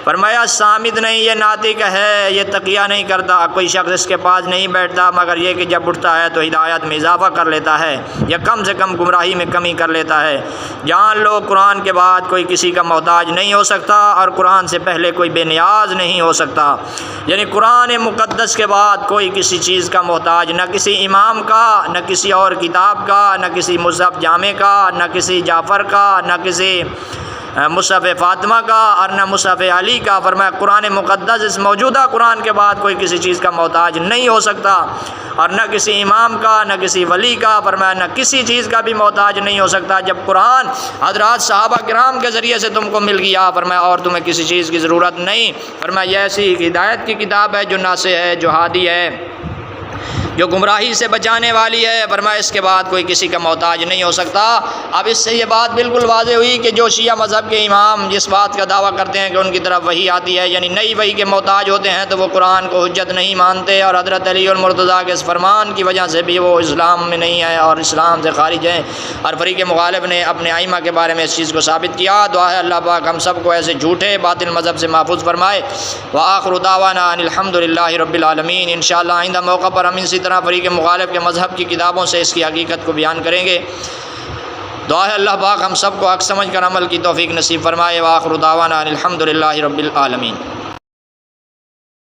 فرمایا سامد نہیں، یہ ناطق ہے، یہ تقیہ نہیں کرتا، کوئی شخص اس کے پاس نہیں بیٹھتا مگر یہ کہ جب اٹھتا ہے تو ہدایت میں اضافہ کر لیتا ہے یا کم سے کم گمراہی میں کمی کر لیتا ہے۔ جان لو قرآن کے بعد کوئی کسی کا محتاج نہیں ہو سکتا اور قرآن سے پہلے کوئی بے نیاز نہیں ہو سکتا، یعنی قرآن مقدس کے بعد کوئی کسی چیز کا محتاج، نہ کسی امام کا، نہ کسی اور کتاب کا، نہ کسی مصحف جامع کا، نہ کسی جعفر کا، نہ کسی مصحف فاطمہ کا اور نہ مصحف علی کا۔ فرمایا قرآن مقدس اس موجودہ قرآن کے بعد کوئی کسی چیز کا محتاج نہیں ہو سکتا، اور نہ کسی امام کا، نہ کسی ولی کا، فرمایا نہ کسی چیز کا بھی محتاج نہیں ہو سکتا۔ جب قرآن حضرات صحابہ کرام کے ذریعے سے تم کو مل گیا، فرمایا اور تمہیں کسی چیز کی ضرورت نہیں۔ فرمایا یہ ایسی ہدایت کی کتاب ہے جو ناصح ہے، جو ہادی ہے، جو گمراہی سے بچانے والی ہے۔ فرمایا اس کے بعد کوئی کسی کا محتاج نہیں ہو سکتا۔ اب اس سے یہ بات بالکل واضح ہوئی کہ جو شیعہ مذہب کے امام جس بات کا دعویٰ کرتے ہیں کہ ان کی طرف وحی آتی ہے، یعنی نئی وحی کے محتاج ہوتے ہیں، تو وہ قرآن کو حجت نہیں مانتے، اور حضرت علی المرتضیٰ کے اس فرمان کی وجہ سے بھی وہ اسلام میں نہیں ہے اور اسلام سے خارج ہیں۔ اور فریق مخالف نے اپنے ائمہ کے بارے میں اس چیز کو ثابت کیا۔ دعا ہے اللہ پاک ہم سب کو ایسے جھوٹے باطل مذہب سے محفوظ فرمائے۔ وآخر دعوانا ان الحمد للہ رب العالمین۔ انشاءاللہ آئندہ موقع پر ہم اسی طرح فریق مخالف کے مذہب کی کتابوں سے اس کی حقیقت کو بیان کریں گے۔ دعا ہے اللہ پاک ہم سب کو حق سمجھ کر عمل کی توفیق نصیب فرمائے۔ وآخر دعوانا ان الحمد للہ رب العالمین۔